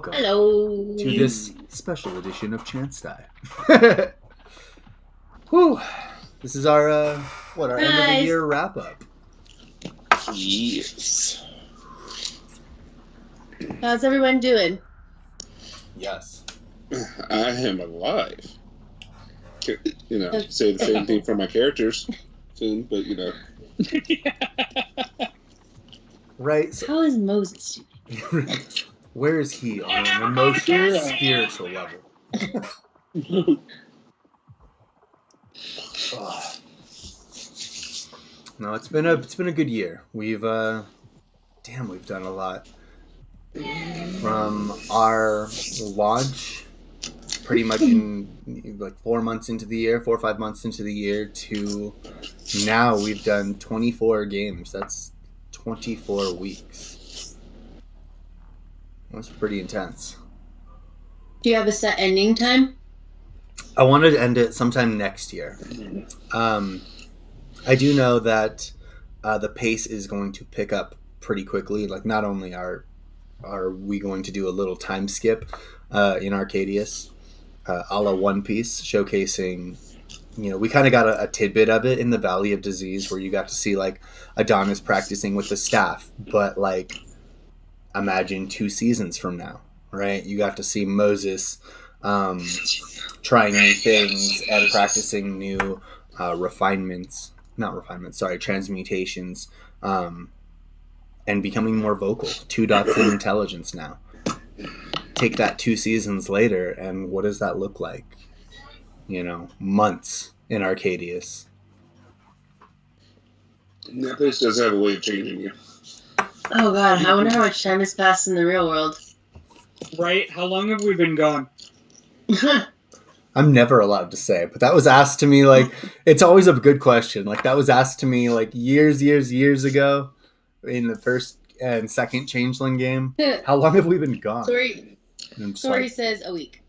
welcome Hello. to this special edition of Chance Die. Whew. This is our end of the year wrap up. Yes. How's everyone doing? Yes. I am alive. You know, say the same thing for my characters soon, but you know. Right. So, How is Moses doing? where is he on an emotional, spiritual level? No, it's been a good year. We've done a lot. From our launch, pretty much in like 4 months into the year, 4 or 5 months into the year, to now we've done 24 games. That's 24 weeks. That's pretty intense. Do you have a set ending time? I wanted to end it sometime next year. I do know that the pace is going to pick up pretty quickly. Like, not only are we going to do a little time skip in Arcadius, a la One Piece, showcasing, you know, we kind of got a tidbit of it in the Valley of Disease, where you got to see like Adonis practicing with the staff, but like, imagine 2 seasons from now, right? You got to see Moses trying new things and practicing new transmutations, and becoming more vocal. 2 dots in intelligence now. Take that 2 seasons later, and what does that look like? You know, months in Arcadius. That place does have a way of changing you. Oh god, I wonder how much time has passed in the real world. Right? How long have we been gone? I'm never allowed to say, but that was asked to me, like, it's always a good question. Like, that was asked to me like years ago in the first and second Changeling game. How long have we been gone? Story says a week.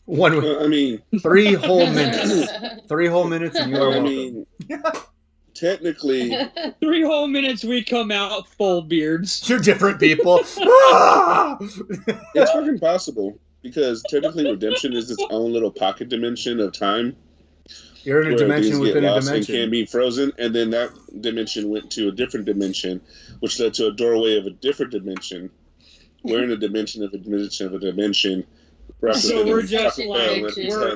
1 week. I mean, 3 whole minutes. 3 whole minutes and you are welcome. I mean, technically, 3 whole minutes we come out full beards. You're different people. it's fucking possible, because technically redemption is its own little pocket dimension of time. You're in a dimension within a dimension. And can be frozen, and then that dimension went to a different dimension, which led to a doorway of a different dimension. We're in a dimension of a dimension of a dimension. So we're just like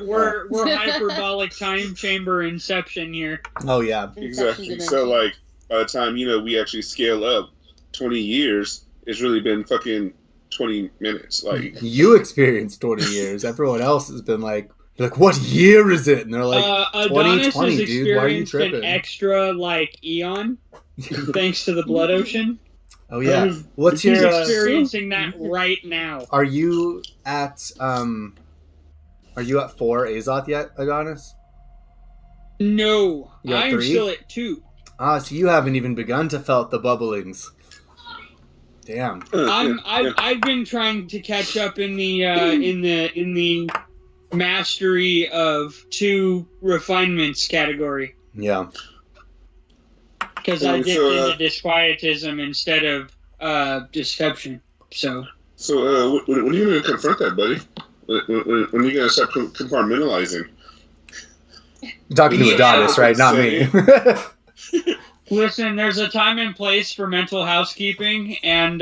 we're hyperbolic time chamber inception here. Oh yeah, exactly. So like, by the time we actually scale up 20 years, it's really been fucking 20 minutes. Like, you experienced 20 years. Everyone else has been like, what year is it? And they're like, 2020, dude. Why are you tripping? An extra like eon, thanks to the blood ocean. Oh yeah. What's your experiencing that right now? Are you at 4 Azoth yet, Adonis? No, I'm 3? still at 2. So you haven't even begun to felt the bubblings. Damn. I've been trying to catch up in the mastery of 2 refinements category. Yeah. Because I dipped into disquietism instead of deception. So when are you going to confront that, buddy? When are you going to start compartmentalizing? You're talking to Adonis, right? Not me. Listen, there's a time and place for mental housekeeping, and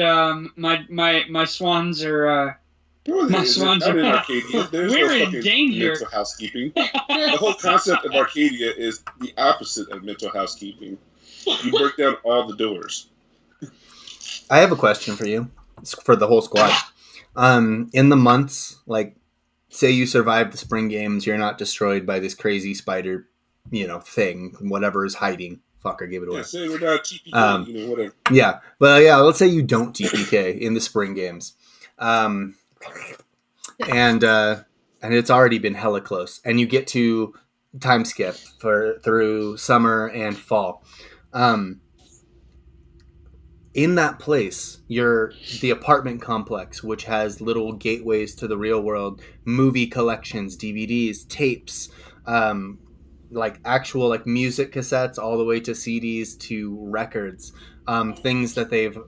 my swans are. My swans are. We're in danger. Mental housekeeping. The whole concept of Arcadia is the opposite of mental housekeeping. You break down all the doors. I have a question for you, for the whole squad. In the months, like, say you survive the spring games, you're not destroyed by this crazy spider, thing, whatever is hiding. Fuck, I gave it away. Yeah, say we're not TPK, whatever. Yeah, but let's say you don't TPK in the spring games. And it's already been hella close, and you get to time skip through summer and fall. In that place, the apartment complex, which has little gateways to the real world, movie collections, DVDs, tapes, like actual like music cassettes, all the way to CDs to records, things that they've,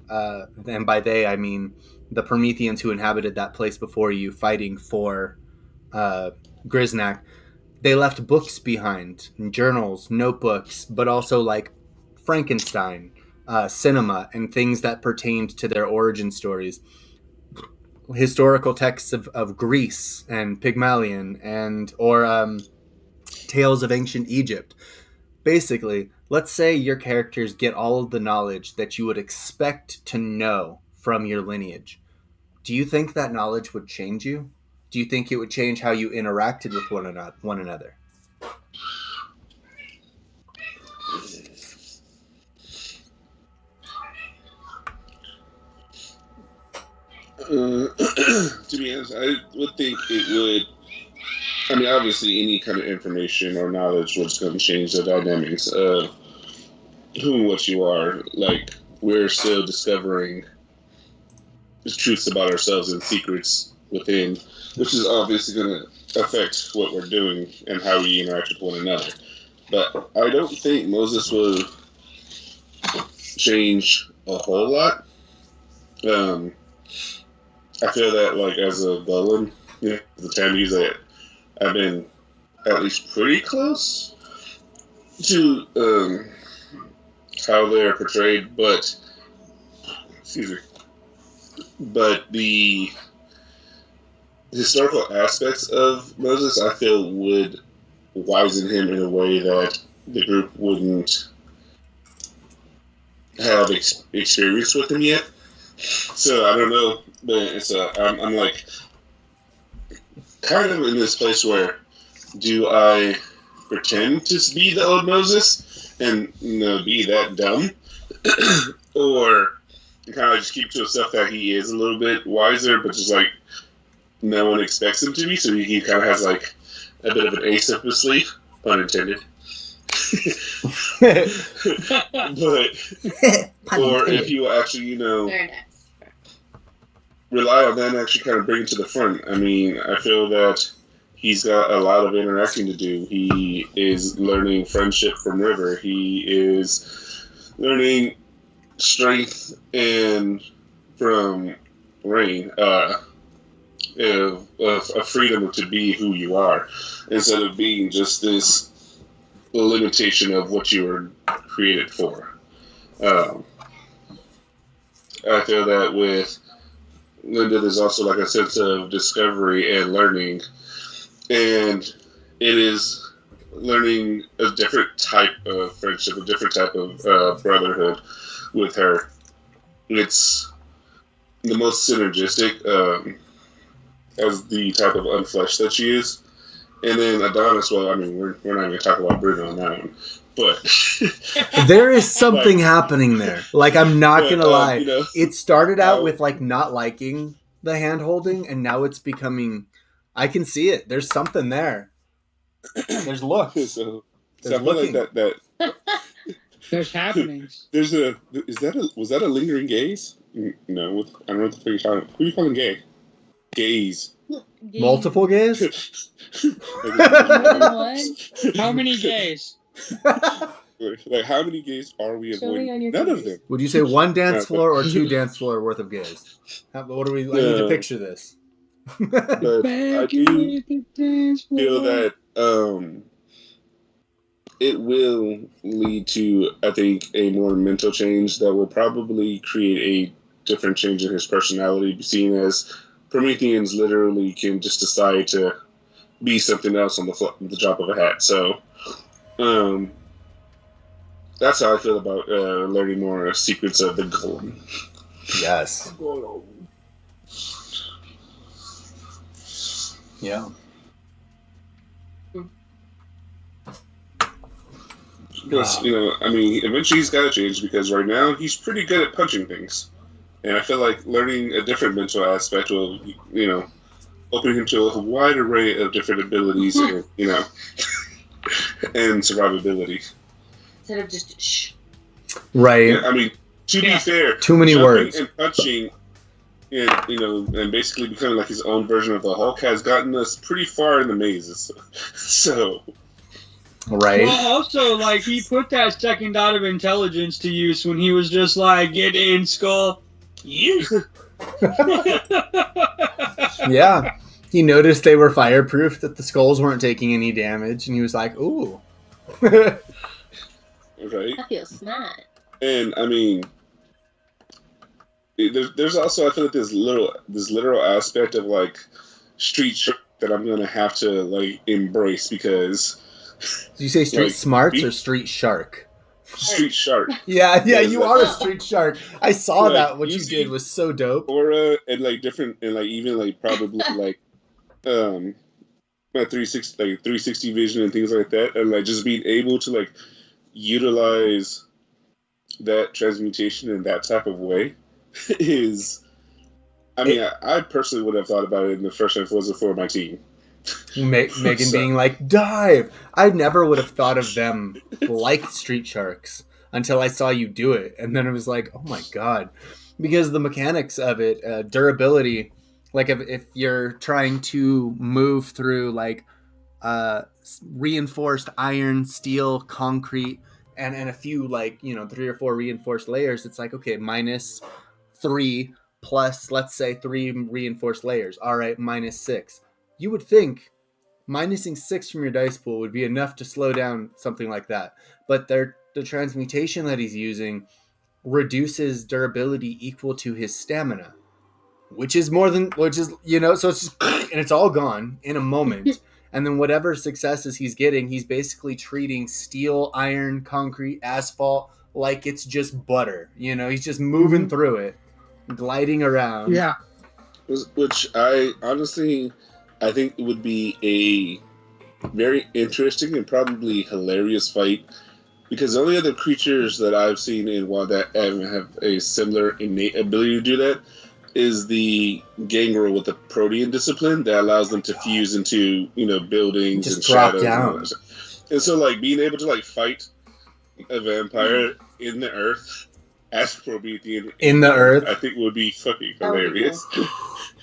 and by they I mean the Prometheans who inhabited that place before you, fighting for Grisnak, they left books behind, journals, notebooks, but also like Frankenstein, cinema, and things that pertained to their origin stories. Historical texts of Greece and Pygmalion or tales of ancient Egypt. Basically, let's say your characters get all of the knowledge that you would expect to know from your lineage. Do you think that knowledge would change you? Do you think it would change how you interacted with one another? To be honest, I would think it would. I mean, obviously, any kind of information or knowledge was going to change the dynamics of who and what you are. Like, we're still discovering the truths about ourselves and secrets within, which is obviously going to affect what we're doing and how we interact with one another. But I don't think Moses will change a whole lot. I feel that, like, as a villain, the Tammys, I've been at least pretty close to how they're portrayed, but the historical aspects of Moses, I feel, would wisen him in a way that the group wouldn't have experience with him yet. So I don't know, but I'm like kind of in this place where, do I pretend to be the old Moses and be that dumb, or kind of just keep to himself that he is a little bit wiser, but just like no one expects him to be, so he kind of has like a bit of an ace up his sleeve, pun intended. But or if you actually, rely on that and actually kind of bring it to the front. I mean, I feel that he's got a lot of interacting to do. He is learning friendship from River. He is learning strength and from Rain. A freedom to be who you are, instead of being just this limitation of what you were created for. I feel that with Linda, there's also like a sense of discovery and learning, and it is learning a different type of friendship, a different type of brotherhood with her. It's the most synergistic as the type of unfleshed that she is. And then Adonis, well, I mean, we're not going to talk about Bruno on that one, but there is something happening there. Like, I'm not going to lie. It started out with like not liking the hand holding, and now it's becoming, I can see it. There's something there. There's looks. So There's I feel like that there's happenings. Was that a lingering gaze? No, I don't know what the fuck you're talking about. Who are you calling gay? Gaze. Multiple gays? How many gays? Like, how many gays are we avoiding? None of them. Would you say one dance floor or two dance floor worth of gays? What do we? I need to picture this. But I do feel that it will lead to, I think, a more mental change that will probably create a different change in his personality, seeing as Prometheans literally can just decide to be something else on the drop of a hat. So that's how I feel about learning more secrets of the Golem. Yes. Yeah. Because, I mean, eventually he's got to change, because right now he's pretty good at punching things. And I feel like learning a different mental aspect will, open him to a wide array of different abilities and, and survivability. Instead of just shh. Right. Yeah, I mean, to be fair, too many words. And punching and, and basically becoming like his own version of the Hulk has gotten us pretty far in the mazes. So... Right. Well, also, like, he put that second dot of intelligence to use when he was just like, get in, Skull. You. Yeah. He noticed they were fireproof, that the skulls weren't taking any damage, and he was like, ooh. Right? I feel smart. And I mean, there's also, I feel like this literal aspect of like street shark that I'm gonna have to like embrace, because Did you say street like, smarts or street shark? street shark. Yeah, Because, you like, are a street shark. I saw like, that. What you using did was so dope. aura and like different, and like even like probably like my 360 vision and things like that, and like just being able to like utilize that transmutation in that type of way is, I mean, I personally would have thought about it in the first if it wasn't for my team. Megan So- being like, dive! I never would have thought of them like street sharks until I saw you do it. And then it was like, oh my god. Because the mechanics of it, durability, like if you're trying to move through like reinforced iron, steel, concrete, and a few like, 3 or 4 reinforced layers, it's like, okay, -3 plus, let's say, 3 reinforced layers. All right, -6. You would think minusing 6 from your dice pool would be enough to slow down something like that. But the transmutation that he's using reduces durability equal to his stamina, which is so it's just, and it's all gone in a moment. And then whatever successes he's getting, he's basically treating steel, iron, concrete, asphalt like it's just butter. He's just moving through it, gliding around. Yeah. Which I honestly, I think it would be a very interesting and probably hilarious fight, because the only other creatures that I've seen in WoW that have a similar innate ability to do that is the gangrel with the Protean discipline that allows them to fuse into buildings Just and drop shadows down. and all that stuff. And so like being able to like fight a vampire in the earth as Promethean In the earth. I think would be fucking That would be hilarious.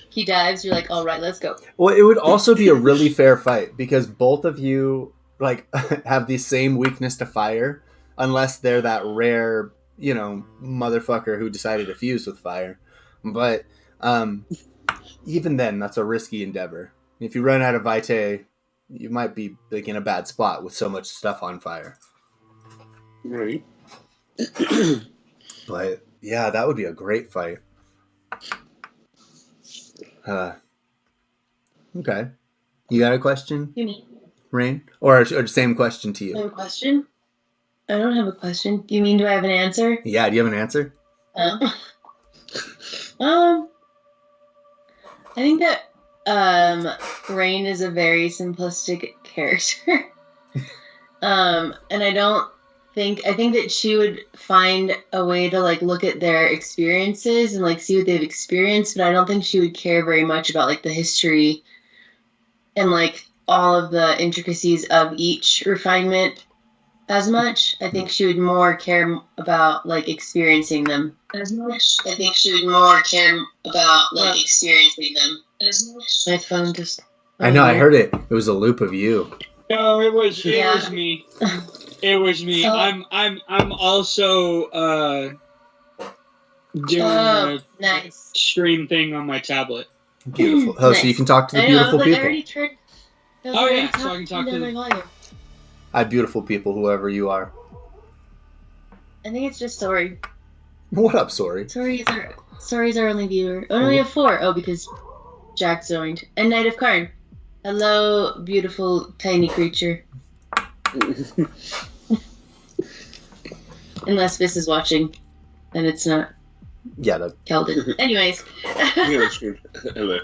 He dives, you're like, all right, let's go. Well, it would also be a really fair fight because both of you like have the same weakness to fire, unless they're that rare, motherfucker who decided to fuse with fire. But even then, that's a risky endeavor. If you run out of vitae, you might be like in a bad spot with so much stuff on fire. Right. But yeah, that would be a great fight. Okay. You got a question, You mean Rain? Or same question to I you? have a question? I don't have a question. You mean do I have an answer? Yeah, do you have an answer? I think that Rain is a very simplistic character. And I think that she would find a way to like look at their experiences and like see what they've experienced, but I don't think she would care very much about like the history and like all of the intricacies of each refinement as much. I think she would more care about like experiencing them as much. I think she would more care about like experiencing them as much. My phone just. I know, I heard it. It was a loop of you. No, it was Yeah. me. It was me. Oh. I'm also doing a Nice. stream thing on my tablet. Beautiful. Oh, so you can talk to the beautiful I people. already turned. Oh, yeah, so I can talk to my the- volume. Hi, beautiful people, whoever you are. I think it's just Sorry. What up, sorry? Sorry's our only viewer. Oh, only have 4. Oh, because Jack joined. And Knight of Karn. Hello, beautiful tiny creature. Unless this is watching, and it's not Yeah, that. Keldon. Anyways. Hello.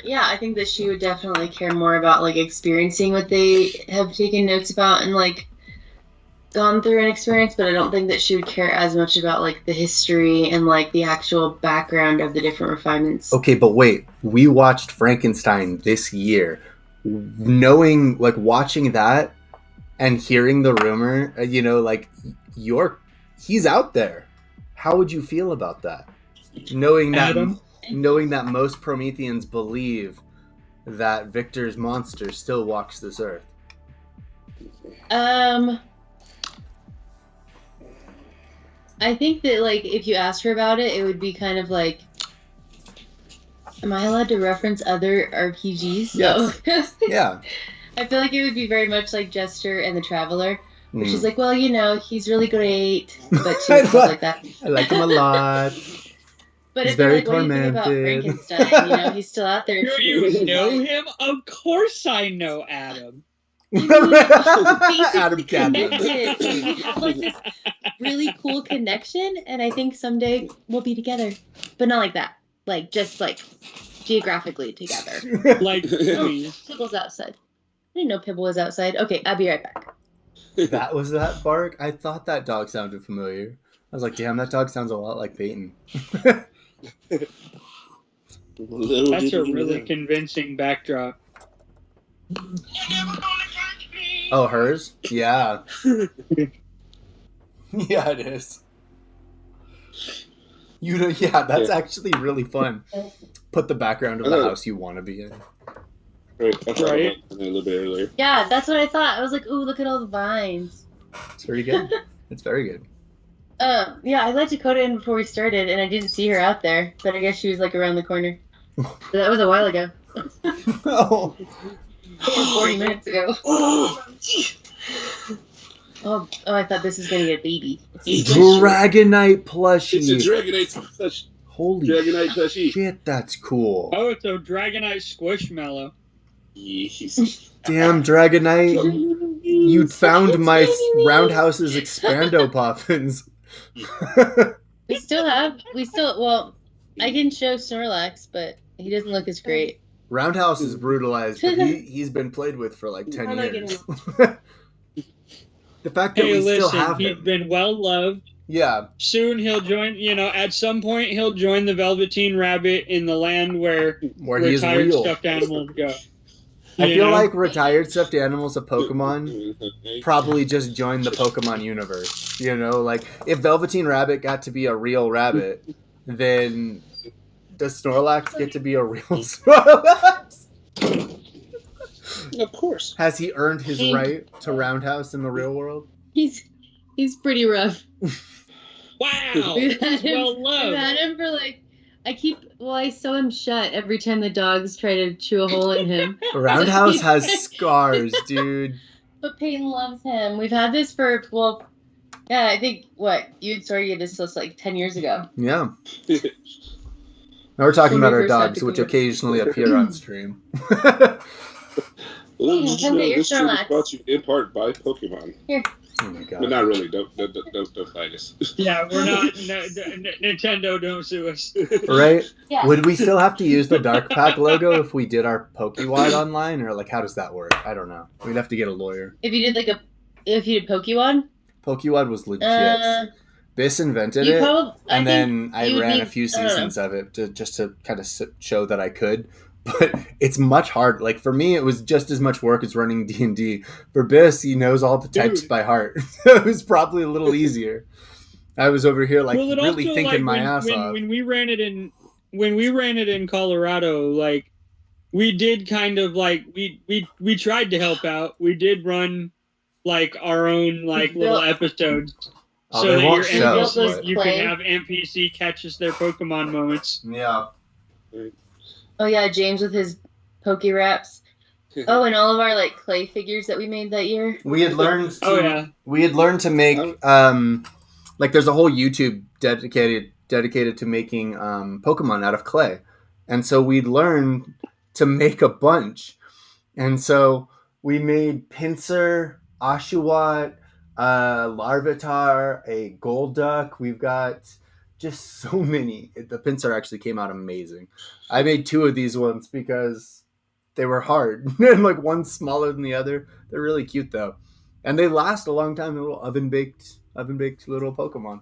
Yeah, I think that she would definitely care more about like experiencing what they have taken notes about and like gone through an experience, but I don't think that she would care as much about like the history and like the actual background of the different refinements. Okay, but wait. We watched Frankenstein this year. Knowing, like, watching that and hearing the rumor, like, he's out there. How would you feel about that? Knowing that most Prometheans believe that Victor's monster still walks this earth. I think that, like, if you asked her about it, it would be kind of like, am I allowed to reference other RPGs? Yes. No. Yeah. I feel like it would be very much like Jester and the Traveler, where she's Mm. like, well, he's really great, but she would talk like that. I like him a lot. But He's if you're very like, what do you think about tormented. Frankenstein? He's still out there. Do you know him? Of course I know Adam. Adam Cadman. We have like this really cool connection, and I think someday we'll be together, but not like that. Like just like geographically together. Like, please. Pibble's outside. I didn't know Pibble was outside. Okay, I'll be right back. That was that bark? I thought that dog sounded familiar. I was like, damn, that dog sounds a lot like Peyton. That's a really convincing backdrop. Oh, hers? Yeah. Yeah, it is. That's actually really fun. Put the background of the house you want to be in. Right. I thought about it a little bit earlier. Yeah, that's what I thought. I was like, ooh, look at all the vines. It's pretty good. It's very good. Yeah, I let Dakota in before we started, and I didn't see her out there, but I guess she was like around the corner. But that was a while ago. Oh. 40 minutes ago. Oh, I thought this was gonna get a baby. Dragonite plushie. It's a Dragonite plushie. Holy Dragonite plushie. shit, that's cool. Oh, it's a Dragonite Squishmallow. Yes. Damn, Dragonite. You found my Roundhouse's Expando Poffins. Well, I can show Snorlax, but he doesn't look as great. Roundhouse is brutalized, but he's been played with for like 10 years. The fact that we still have him. He's been well loved. Yeah. Soon he'll join, at some point he'll join the Velveteen Rabbit in the land where retired stuffed animals go. I feel like retired stuffed animals of Pokemon probably just joined the Pokemon universe. Like if Velveteen Rabbit got to be a real rabbit, then does Snorlax get to be a real Snorlax? Of course. Has he earned his right to Roundhouse in the real world? He's pretty rough. Wow. We've had him for like, I sew him shut every time the dogs try to chew a hole in him. Roundhouse has scars, dude. But Peyton loves him. We've had this for, I think, you had started this like 10 years ago. Yeah. Now we're talking about our dogs, which occasionally appear on stream. This stream is brought to you in part by Pokemon. Here. Oh my god. But not really. Don't fight us. Yeah, we're not. Nintendo, don't sue us. Right? Yeah. Would we still have to use the Dark Pack logo if we did our Pokewad online, or like how does that work? I don't know. We'd have to get a lawyer. If you did Pokewad? Pokewad was legit. Biss invented it, and then I ran a few seasons of it just to kind of show that I could. But it's much harder. Like for me, it was just as much work as running D&D. For Biss, he knows all the text by heart. It was probably a little easier. I was over here really thinking my ass off. When we ran it in Colorado, like we did kind of like we tried to help out. We did run like our own like little episodes. So that you can have NPC catches their Pokemon moments. Yeah. Oh yeah, James with his Poke Wraps. Oh, and all of our like clay figures that we made that year. We had learned to make like there's a whole YouTube dedicated to making Pokemon out of clay. And so we'd learned to make a bunch. And so we made Pinsir, Oshawott, Larvitar, a Golduck. We've got just so many. The Pinsir actually came out amazing. I made 2 of these ones because they were hard. And like one's smaller than the other. They're really cute though. And they last a long time. They're little oven baked little Pokemon.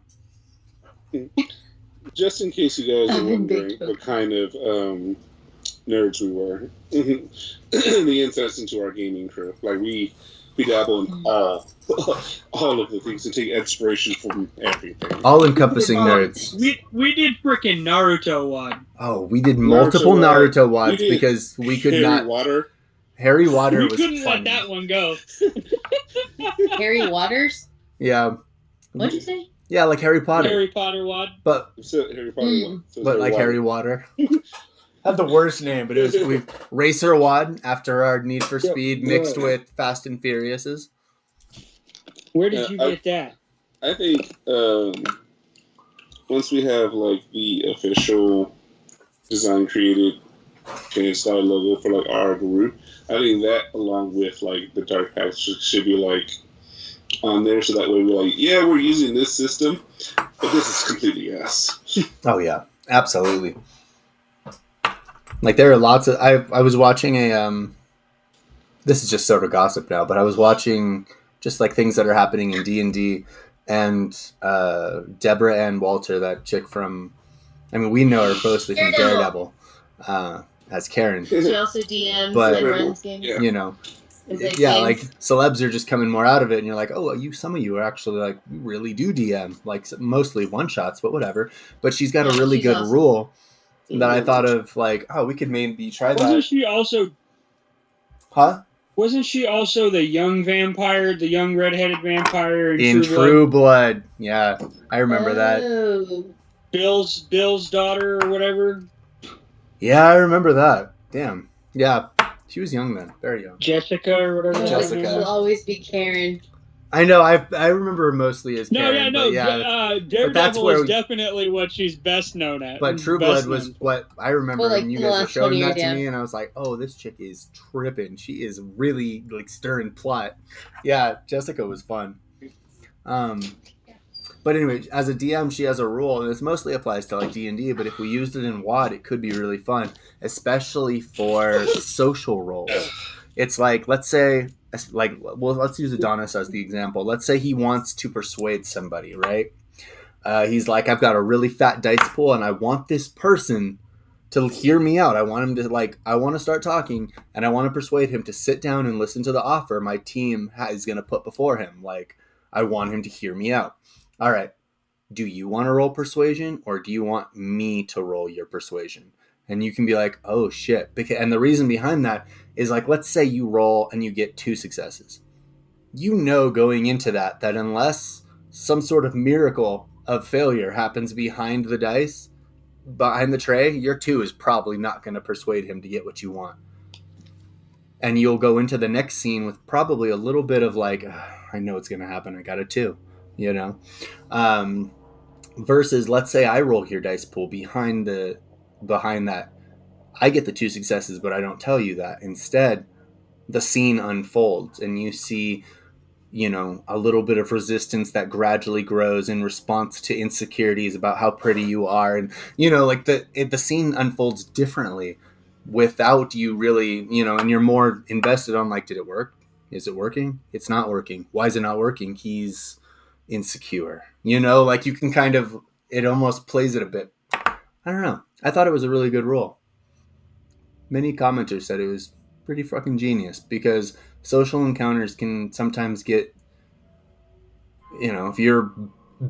Just in case you guys are wondering what kind of nerds we were, the insights into our gaming crew. Like we dabble in all of the things and take inspiration from everything. All encompassing nerds. We did frickin' Naruto one. Oh, we did multiple Naruto wads because we could not. Harry Water was couldn't let that one go. Harry Waters? Yeah. What'd you say? Yeah, like Harry Potter. Harry Potter wad. But Harry Potter. like Harry Water. Had the worst name, but it was Racer Wad after our Need for Speed mixed with Fast and Furiouses. Where did you get that? I think once we have like the official design created and style logo for like our group, I think that along with like the dark packs should be like on there, so that way we're like, yeah, we're using this system, but this is completely us. Oh yeah, absolutely. Like there are lots of I was watching a this is just sort of gossip now, but I was watching just like things that are happening in D&D, and Deborah Ann Walter, that chick from, I mean, we know her mostly from Daredevil, as Karen. She also DMs But, and runs games. you know, yeah, like celebs are just coming more out of it, and you're like, oh, some of you are actually like really do DM, like mostly one shots, but whatever. But she's got a really good rule that I thought of, like, oh, we could maybe try that. Wasn't she also? Huh? Wasn't she also the young vampire, the young redheaded vampire in True Blood? Yeah, I remember that. Bill's daughter or whatever. Yeah, I remember that. Damn. Yeah, she was young then, very young. Jessica or whatever. Jessica. She'll always be Karen. I know. I remember her mostly as Karen. Daredevil is definitely what she's best known at. But True Blood was what I remember when you guys were showing that to me, and I was like, "Oh, this chick is tripping. She is really like stirring plot." Yeah, Jessica was fun. But anyway, as a DM, she has a rule, and this mostly applies to like D&D. But if we used it in WoD, it could be really fun, especially for social roles. It's like, let's say, let's use Adonis as the example. Let's say he wants to persuade somebody, right? He's like, I've got a really fat dice pool, and I want this person to hear me out. I want him to I want to start talking, and I want to persuade him to sit down and listen to the offer my team is going to put before him. Like, I want him to hear me out. All right. Do you want to roll persuasion, or do you want me to roll your persuasion? And you can be like, oh shit. And the reason behind that is, like, let's say you roll and you get 2 successes. You know going into that unless some sort of miracle of failure happens behind the dice, behind the tray, your 2 is probably not going to persuade him to get what you want. And you'll go into the next scene with probably a little bit of like, I know it's going to happen. I got a 2, you know? Versus, let's say I roll your dice pool behind that. I get the 2 successes, but I don't tell you that. Instead, the scene unfolds and you see, you know, a little bit of resistance that gradually grows in response to insecurities about how pretty you are. And, you know, like the scene unfolds differently without you really, you know, and you're more invested on like, did it work? Is it working? It's not working. Why is it not working? He's insecure, you know, like you can kind of, it almost plays it a bit. I don't know. I thought it was a really good rule. Many commenters said it was pretty fucking genius, because social encounters can sometimes get, you know, if you're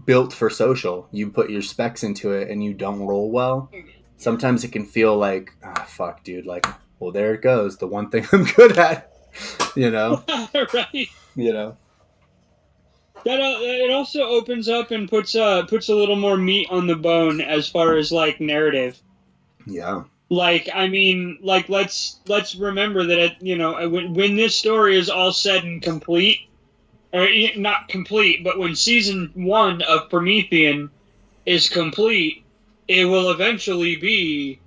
built for social, you put your specs into it and you don't roll well, sometimes it can feel like, fuck, dude, like, well, there it goes, the one thing I'm good at, you know. Right. You know, that it also opens up and puts a little more meat on the bone as far as like narrative. Yeah. Like, I mean, like, let's remember that, you know, when this story is all said and complete, or not complete, but when season 1 of Promethean is complete, it will eventually be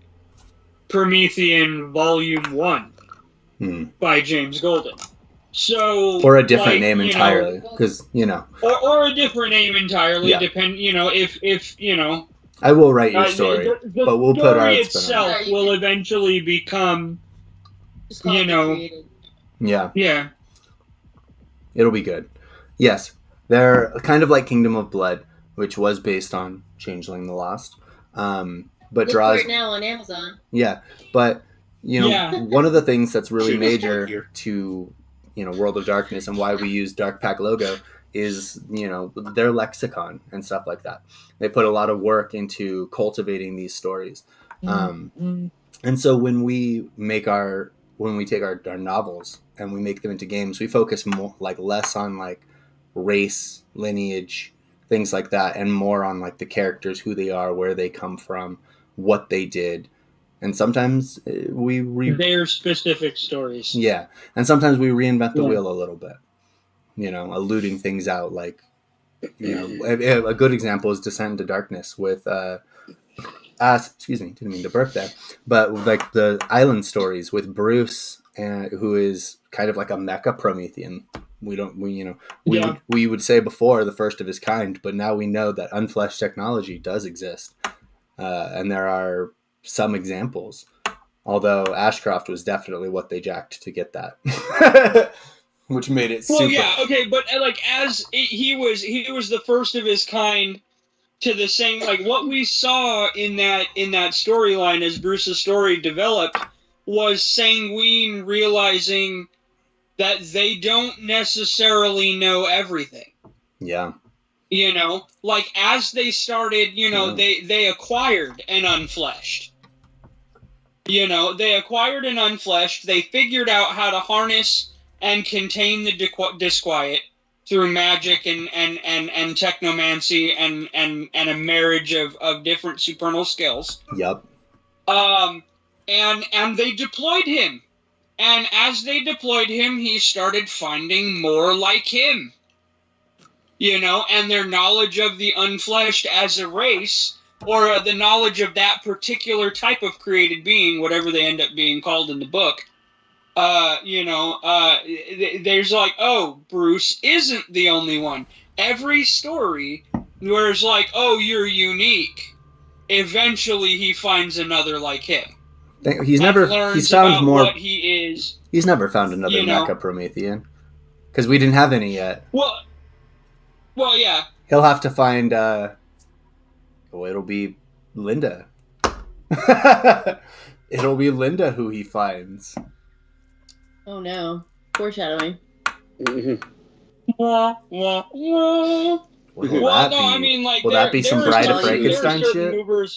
Promethean Volume 1 by James Golden. So, or a different name entirely, because, you know, or a different name entirely, yeah. Depend, you know, if you know, I will write your story, but we'll put our itself on it. Will eventually become, you know, yeah, it'll be good. Yes, they're kind of like Kingdom of Blood, which was based on Changeling the Lost, but look draws for it now on Amazon. Yeah, but you know, one of the things that's really major to, you know, World of Darkness and why we use Dark Pack logo is, you know, their lexicon and stuff like that. They put a lot of work into cultivating these stories. And so when we take our novels and we make them into games, we focus more, like, less on like race, lineage, things like that, and more on like the characters, who they are, where they come from, what they did. And sometimes their specific stories. Yeah, and sometimes we reinvent the wheel a little bit, eluding things out. Like, a good example is Descent into Darkness with excuse me, didn't mean to burp there, but like the island stories with Bruce, who is kind of like a mecha Promethean. We would say before the first of his kind, but now we know that unfleshed technology does exist, and there are some examples. Although Ashcroft was definitely what they jacked to get that, which made it super. Well, yeah, okay, but like he was the first of his kind to the same, like what we saw in that storyline as Bruce's story developed was Sanguine realizing that they don't necessarily know everything. Yeah. Like as they started, they acquired an unfleshed. They acquired an unfleshed. They figured out how to harness and contain the disquiet through magic and technomancy and a marriage of different supernal skills. Yep. And they deployed him. And as they deployed him, he started finding more like him. And their knowledge of the unfleshed as a race, or the knowledge of that particular type of created being, whatever they end up being called in the book, there's like, oh, Bruce isn't the only one. Every story where it's like, oh, you're unique, eventually he finds another like him. He's found more. What he is. He's never found another mecha Promethean, because we didn't have any yet. Well, yeah. He'll have to find. It'll be Linda. It'll be Linda who he finds. Oh no! Foreshadowing. Will that be some Bride of Frankenstein shit? You're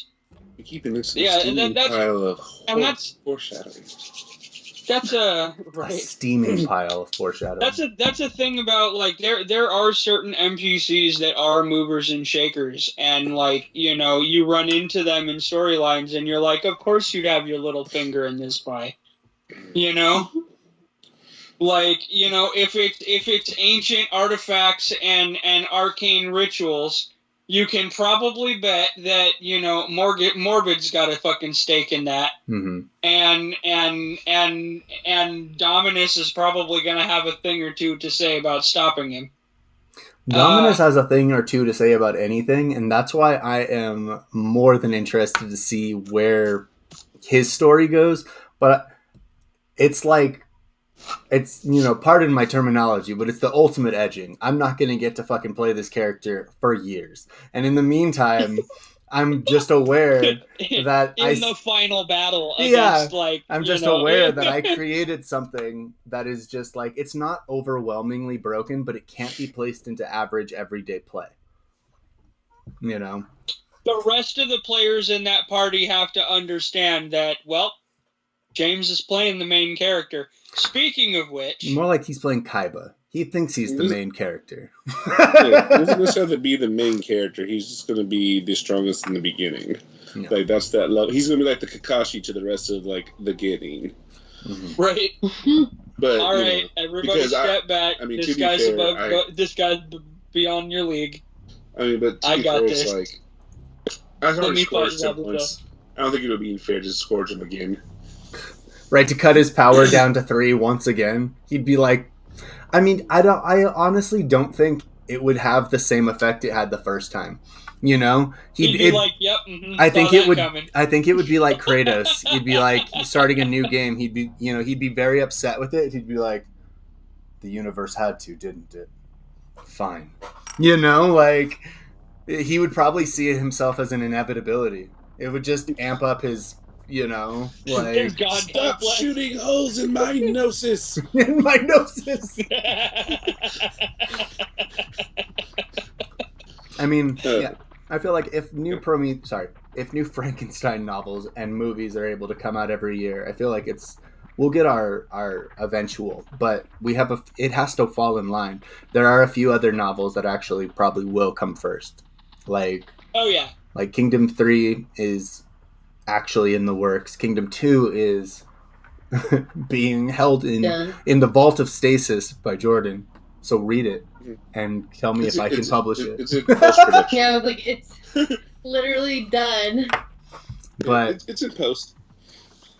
keeping this steaming pile of foreshadowing. That's a steaming pile of foreshadowing. That's a thing about, like, there are certain NPCs that are movers and shakers, and like you run into them in storylines, and you're like, of course you'd have your little finger in this pie, like if it's ancient artifacts and arcane rituals. You can probably bet that Morbid's got a fucking stake in that, and Dominus is probably going to have a thing or two to say about stopping him. Dominus has a thing or two to say about anything, and that's why I am more than interested to see where his story goes. But it's like, pardon my terminology, but it's the ultimate edging. I'm not going to get to fucking play this character for years. And in the meantime, I'm just aware that the final battle against, I'm just aware that I created something that is just like, it's not overwhelmingly broken, but it can't be placed into average everyday play. The rest of the players in that party have to understand that, well, James is playing the main character. Speaking of which... More like he's playing Kaiba. He thinks he's the main character. He doesn't necessarily have to be the main character. He's just going to be the strongest in the beginning. Yeah. Like, that's that level. He's going to be like the Kakashi to the rest of, like, the getting. Mm-hmm. Right. But, all right, everybody step back. This guy's this guy's beyond your league. I mean, but I got this. Like, I've already scored him once. I don't think it would be fair to scourge him again. Right, to cut his power down to 3 once again. He'd be like, I honestly don't think it would have the same effect it had the first time. He'd be like, yep. I think it would. Coming. I think it would be like Kratos. He'd be like starting a new game. He'd be very upset with it. He'd be like, the universe had to, didn't it? Fine. Like, he would probably see himself as an inevitability. It would just amp up his. Like, stop shooting holes in my gnosis. In my gnosis. I mean, yeah. I feel like if new Frankenstein novels and movies are able to come out every year, I feel like it's we'll get our eventual, but we have it has to fall in line. There are a few other novels that actually probably will come first, like Kingdom 3 is actually in the works. Kingdom 2 is being held in the vault of stasis by Jordan. So read it and tell me if I can publish it. It's in post-production. Yeah, like it's literally done. But it's in post.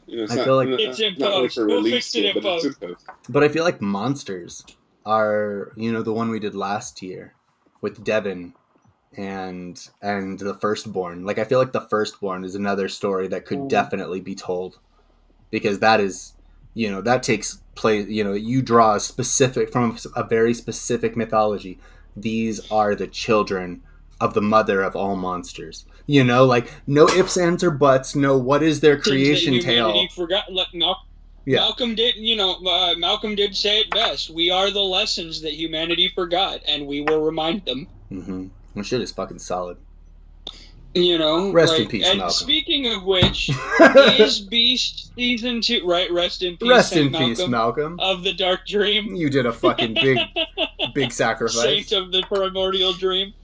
It's I feel like it's in not post. for We'll release fix it yet, in but it's in post. post. But I feel like Monsters are, the one we did last year with Devin and the Firstborn. Like I feel like the Firstborn is another story that could definitely be told, because that is, that takes place. You draw from a very specific mythology. These are the children of the mother of all monsters. Like no ifs, ands, or buts. No, what is their creation tale? Forgot. Yeah. Malcolm did. Malcolm did say it best. We are the lessons that humanity forgot, and we will remind them. Mm-hmm. That shit is fucking solid. Rest in peace, and Malcolm. Speaking of which, is Beast season 2 right? Rest in peace. Rest in peace, Malcolm. Of the Dark Dream. You did a fucking big sacrifice. Saint of the Primordial Dream.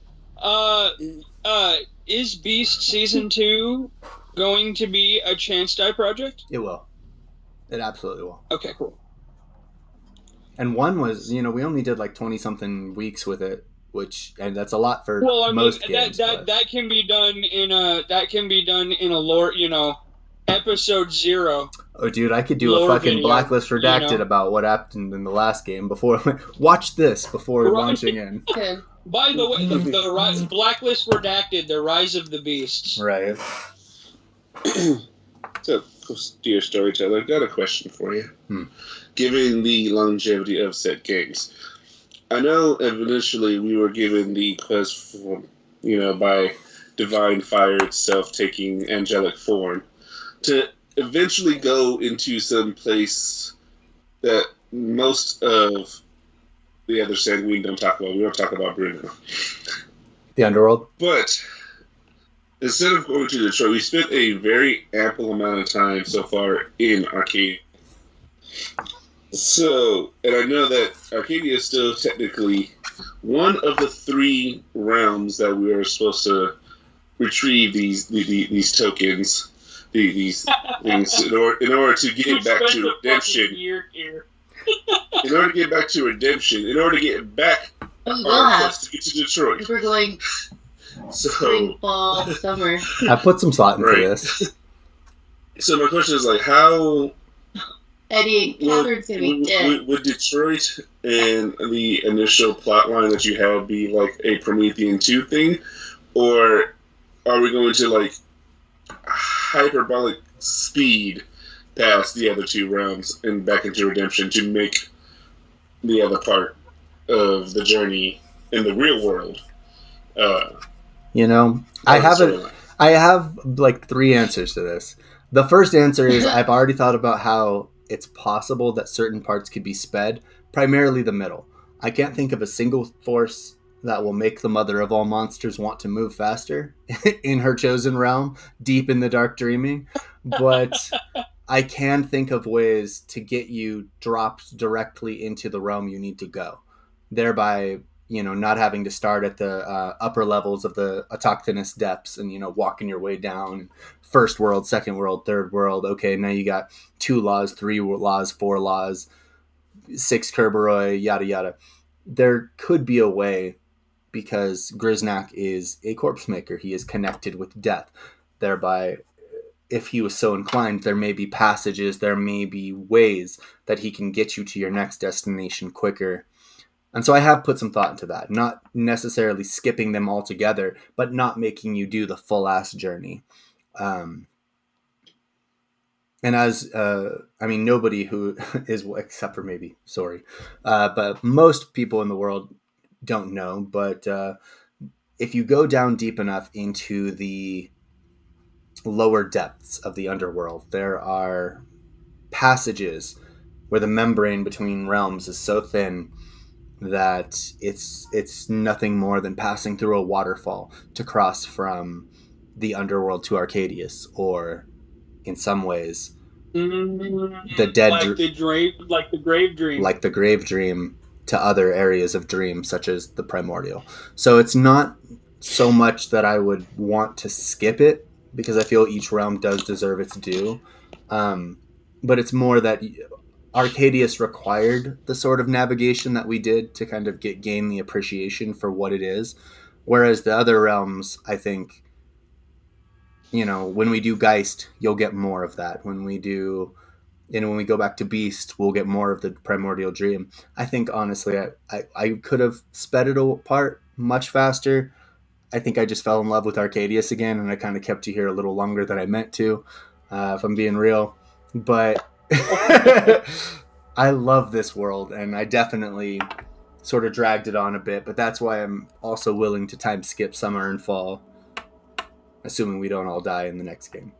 Is Beast season 2 going to be a Chance Die project? It will. It absolutely will. Okay, cool. And one was, we only did like 20 something weeks with it, and that's a lot for most games. That can be done in a lore, episode 0. Oh, dude, I could do a fucking video, Blacklist Redacted about what happened in the last game before. Watch this before launching in. Okay. By the way, the Blacklist Redacted, the Rise of the Beasts. Right. So, dear storyteller, I've got a question for you. Given the longevity of said games, I know initially we were given the quest for, by divine fire itself taking angelic form, to eventually go into some place that most of the other sanguine don't talk about. We don't talk about Bruno. The Underworld? But instead of going to Detroit, we spent a very ample amount of time so far in Arcadia. So, and I know that Arcadia is still technically one of the 3 realms that we are supposed to retrieve these tokens, these things, in order to get back to redemption. In order to get back to redemption, in order to get back our quest to get to Detroit. We're going spring, fall, summer. I put some thought into this. So my question is how Eddie and Catherine's gonna be dead. Would Detroit and the initial plot line that you had be like a Promethean 2 thing? Or are we going to hyperbolic speed past the other 2 realms and back into redemption to make the other part of the journey in the real world? I have 3 answers to this. The first answer is I've already thought about how it's possible that certain parts could be sped, primarily the middle. I can't think of a single force that will make the mother of all monsters want to move faster in her chosen realm, deep in the dark dreaming. But I can think of ways to get you dropped directly into the realm you need to go, thereby, not having to start at the upper levels of the autochthonous depths and, walking your way down. First world, second world, third world. Okay, now you got 2 laws, 3 laws, 4 laws, 6 Kerberoy, yada, yada. There could be a way, because Grisnak is a corpse maker. He is connected with death. Thereby, if he was so inclined, there may be passages, there may be ways that he can get you to your next destination quicker. And so I have put some thought into that. Not necessarily skipping them altogether, but not making you do the full-ass journey. And as, nobody who is, except for maybe, but most people in the world don't know, but if you go down deep enough into the lower depths of the underworld, there are passages where the membrane between realms is so thin that it's nothing more than passing through a waterfall to cross from the underworld to Arcadius, or in some ways the dead, like the grave dream, like the grave dream, to other areas of dream, such as the primordial. So it's not so much that I would want to skip it, because I feel each realm does deserve its due. But it's more that Arcadius required the sort of navigation that we did to kind of gain the appreciation for what it is. Whereas the other realms, I think, when we do Geist, you'll get more of that. When we go back to Beast, we'll get more of the primordial dream. I think, honestly, I could have sped it apart much faster. I think I just fell in love with Arcadius again, and I kind of kept you here a little longer than I meant to, if I'm being real. But I love this world, and I definitely sort of dragged it on a bit, but that's why I'm also willing to time skip summer and fall, assuming we don't all die in the next game.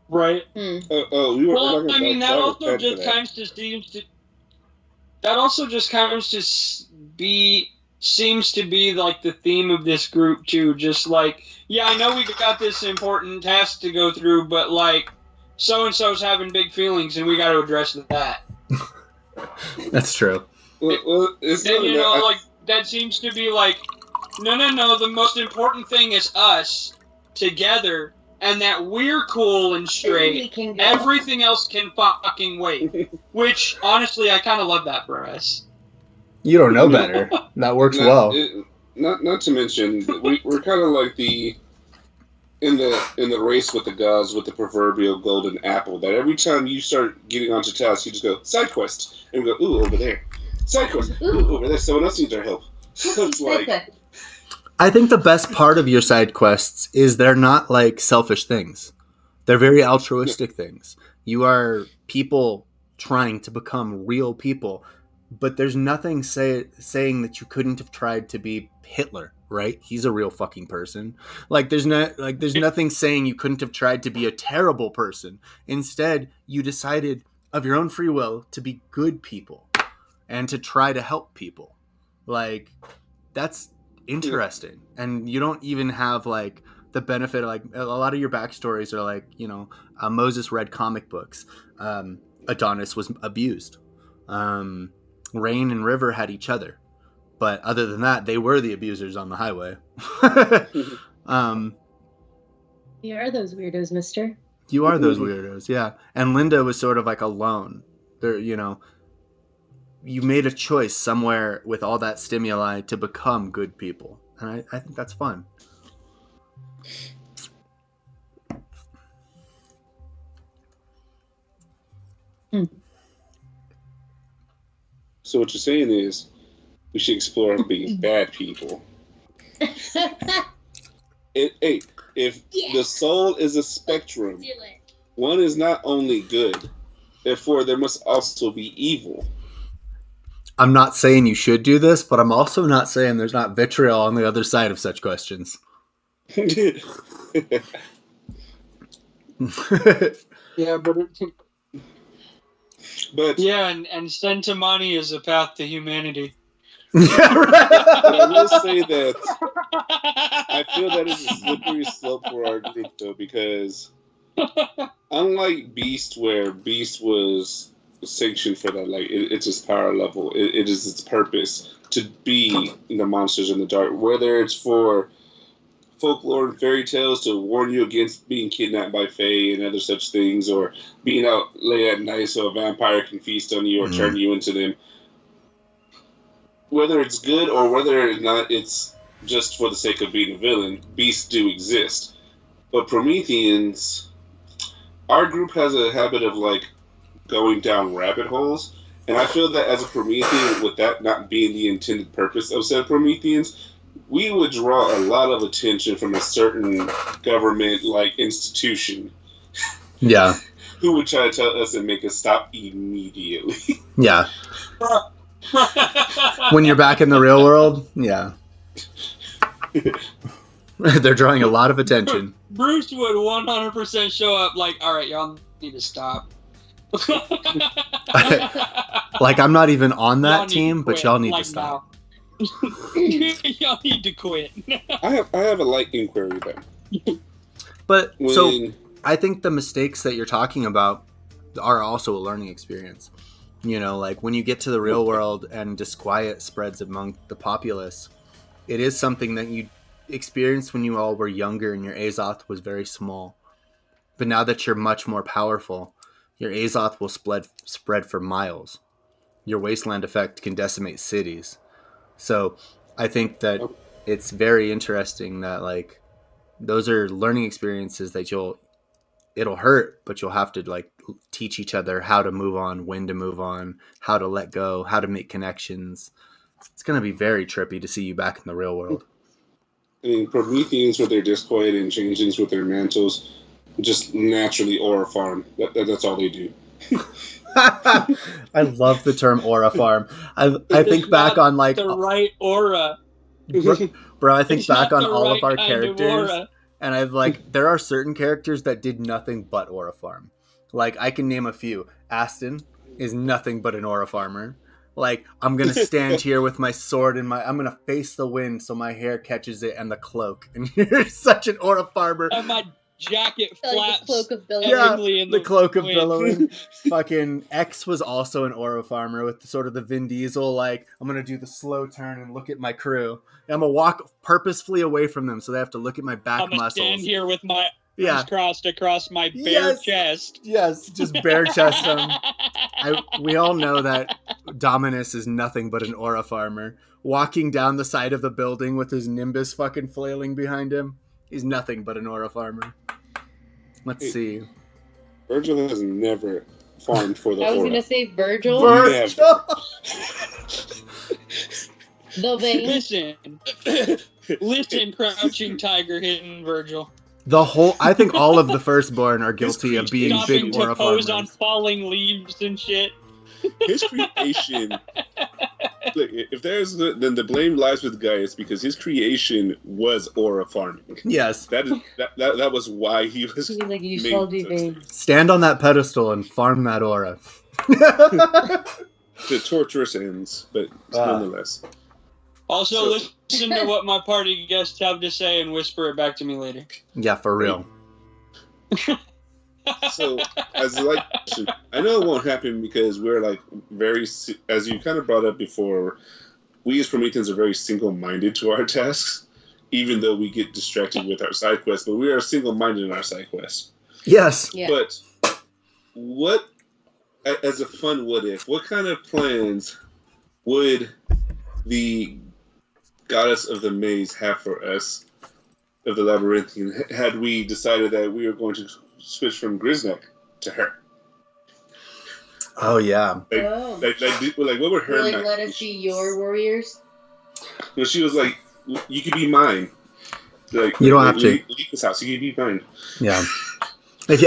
Right. Well, I mean, that also just seems to be like the theme of this group too. Just like, yeah, I know we got this important task to go through, but like, so and so's having big feelings, and we got to address that. That's true. Well, it's not like that seems to be like, no. The most important thing is us together, and that we're cool and straight. Everything else can fucking wait. Which, honestly, I kind of love that for us. You don't know better. That works well. Not to mention, we're kind of like in the race with the gods with the proverbial golden apple. That every time you start getting onto tasks, you just go side quest, and we go, ooh, over there. Side quest, ooh, over there. Someone else needs our help. So it's like, I think the best part of your side quests is they're not like selfish things. They're very altruistic things. You are people trying to become real people, but there's nothing saying that you couldn't have tried to be Hitler, right? He's a real fucking person. There's nothing saying you couldn't have tried to be a terrible person. Instead, you decided of your own free will to be good people and to try to help people. That's interesting. And you don't even have the benefit of a lot of your backstories are Moses read comic books. Adonis was abused. Rain and River had each other, but other than that, they were the abusers on the highway. You are those weirdos, mister. You are those weirdos, yeah. And Linda was sort of alone. There, you made a choice somewhere with all that stimuli to become good people, and I think that's fun. So what you're saying is we should explore being bad people. If the soul is a spectrum, one is not only good, therefore there must also be evil. I'm not saying you should do this, but I'm also not saying there's not vitriol on the other side of such questions. Yeah, but and Sentimani is a path to humanity. I will say that I feel that is a slippery slope for our group, though, because unlike Beast, where Beast was sanctioned for that, it's its power level, it is its purpose to be the monsters in the dark, whether it's for folklore and fairy tales to warn you against being kidnapped by fae and other such things, or being out late at night so a vampire can feast on you or turn you into them. Whether it's good or whether or not it's just for the sake of being a villain, beasts do exist. But Prometheans, our group has a habit of going down rabbit holes, and I feel that as a Promethean, with that not being the intended purpose of said Prometheans, we would draw a lot of attention from a certain government institution. Yeah. Who would try to tell us and make us stop immediately. Yeah. When you're back in the real world, yeah. They're drawing a lot of attention. Bruce would 100% show up all right, y'all need to stop. I'm not even on that team, but y'all need to stop. Y'all need to quit. I have a light inquiry then. But I think the mistakes that you're talking about are also a learning experience. You know, like when you get to the real world and disquiet spreads among the populace, it is something that you experienced when you all were younger and your Azoth was very small. But now that you're much more powerful, your Azoth will spread for miles. Your wasteland effect can decimate cities. So I think that it's very interesting that like those are learning experiences that it'll hurt, but you'll have to like teach each other how to move on, when to move on, how to let go, how to make connections. It's going to be very trippy to see you back in the real world. I mean, Prometheans with their disquiet and changelings with their mantles just naturally aura farm. That's all they do. I love the term aura farm. I think back on like the right aura. Bro, I think It's back not on the all right of our kind of characters, aura. and I've like there are certain characters that did nothing but aura farm. Like I can name a few. Aston is nothing but an aura farmer. Like I'm gonna stand here with my sword and I'm gonna face the wind so my hair catches it and the cloak. And you're such an aura farmer. And my jacket flaps. Like the cloak of billowing. Yeah, in the cloak of wind. billowing. Fucking X was also an aura farmer with sort of the Vin Diesel, like, I'm going to do the slow turn and look at my crew. And I'm going to walk purposefully away from them so they have to look at my back I'm gonna muscles. stand here with my arms crossed across my bare chest. Yes, just bare chest them. We all know that Dominus is nothing but an aura farmer. Walking down the side of the building with his nimbus fucking flailing behind him. He's nothing but an aura farmer. Let's see. Virgil has never farmed for the aura. I was going to say Virgil. The vein. Listen, crouching tiger, hidden Virgil. I think all of the firstborn are guilty of being big aura farmers. Pose on falling leaves and shit. His creation. Look, if there's then the blame lies with Gaius because his creation was aura farming. Yes, that was why he was. He's like, you shall be vain. Stand on that pedestal and farm that aura. To torturous ends, but nonetheless. Also, listen to what my party guests have to say and whisper it back to me later. Yeah, for real. So, as like, I know it won't happen because we're like very, as you kind of brought up before, we as Prometheans are very single-minded to our tasks, even though we get distracted with our side quests, but we are single-minded in our side quests. Yes. Yeah. But what, as a fun what if, what kind of plans would the goddess of the maze have for us, of the Labyrinthian, had we decided that we were going to switch from Grisnek to her? Oh yeah. Like what would her? Like, let us be your warriors. So she was like, "You could be mine." Like, you don't have to leave this house. You could be mine. Yeah.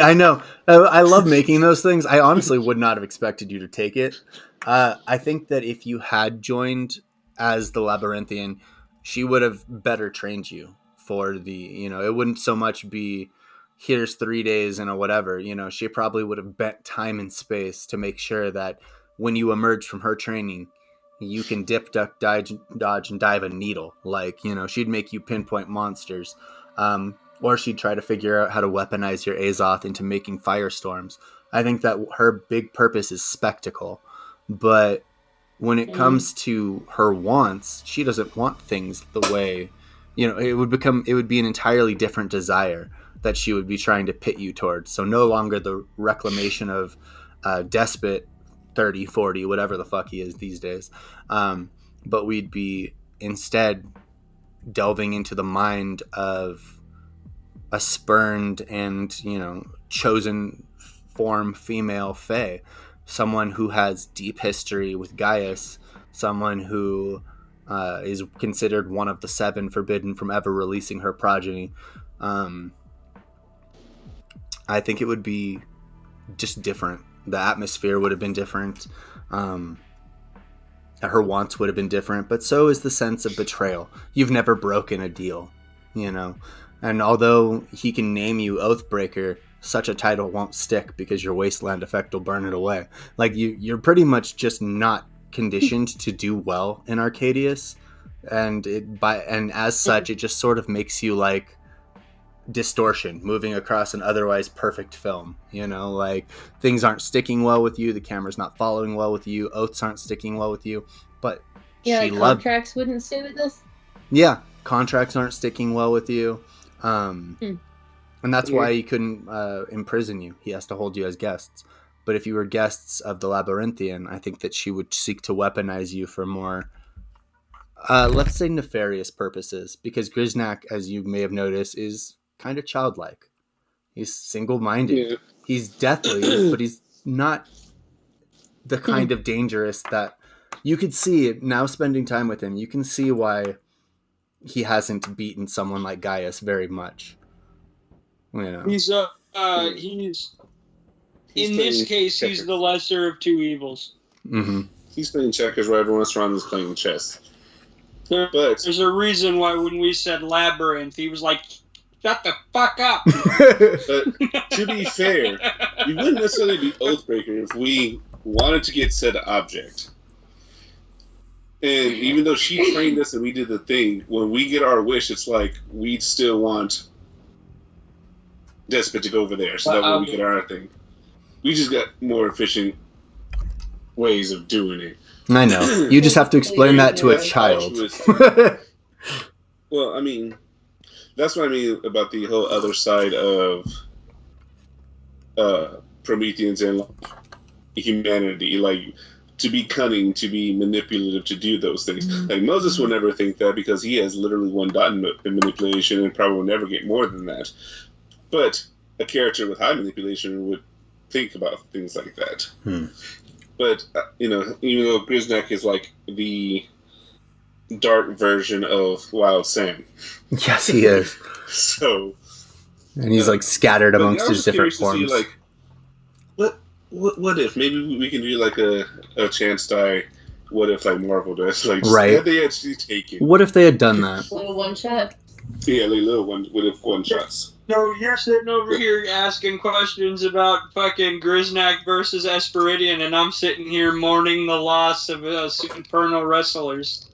I know. I love making those things. I honestly would not have expected you to take it. I think that if you had joined as the Labyrinthian, she would have better trained you for the, it wouldn't so much be here's 3 days and a whatever, she probably would have bent time and space to make sure that when you emerge from her training, you can dip, duck, dodge, and dive a needle. Like, she'd make you pinpoint monsters. Or she'd try to figure out how to weaponize your Azoth into making firestorms. I think that her big purpose is spectacle. But when it comes to her wants, she doesn't want things the way, it would be an entirely different desire that she would be trying to pit you towards. So no longer the reclamation of Despot 30, 40, whatever the fuck he is these days. But we'd be instead delving into the mind of a spurned and, chosen form female fae. Someone who has deep history with Gaius. Someone who is considered one of the 7 forbidden from ever releasing her progeny. I think it would be just different. The atmosphere would have been different. Her wants would have been different, but so is the sense of betrayal. You've never broken a deal, And although he can name you Oathbreaker, such a title won't stick because your wasteland effect will burn it away. Like, you're pretty much just not conditioned to do well in Arcadius. And as such, it just sort of makes you like distortion moving across an otherwise perfect film. You know, like things aren't sticking well with you, the camera's not following well with you, oaths aren't sticking well with you, but Yeah, she like loved. contracts wouldn't stay with us. Yeah, contracts aren't sticking well with you, and that's why he couldn't imprison you. He has to hold you as guests. But if you were guests of the Labyrinthian, I think that she would seek to weaponize you for more, let's say, nefarious purposes. Because Grisnak, as you may have noticed, is kind of childlike. He's single-minded. Yeah. He's deathly, but he's not the kind of dangerous that you could see. Now spending time with him, you can see why he hasn't beaten someone like Gaius very much. You know, He's in this case, checkers. he's the lesser of two evils. Mm-hmm. He's playing checkers while everyone else around is playing chess. But There's a reason why when we said labyrinth, he was like, "Shut the fuck up." But to be fair, we wouldn't necessarily be Oathbreaker if we wanted to get said object. And even though she trained us and we did the thing, when we get our wish, it's like we'd still want Despot to go over there so that way we get our thing. We just got more efficient ways of doing it. I know. You just have to explain that to a child. Well, I mean, that's what I mean about the whole other side of Prometheans and humanity. Like, to be cunning, to be manipulative, to do those things. Like, Moses will never think that because he has literally one dot in manipulation and probably will never get more than that. But a character with high manipulation would think about things like that. But, you know, even though Grisnak is like the dark version of Wild Sam. Yes, he is. So... And he's like scattered amongst his different forms. See, like, what if maybe we can do like a chance die? What if like Marvel does? Like, right? Had they actually taken? What if they had done that? Little one shot. Yeah, like little one. What if one shots? No, you're sitting over here asking questions about fucking Grisnak versus Esperidion, and I'm sitting here mourning the loss of supernal wrestlers.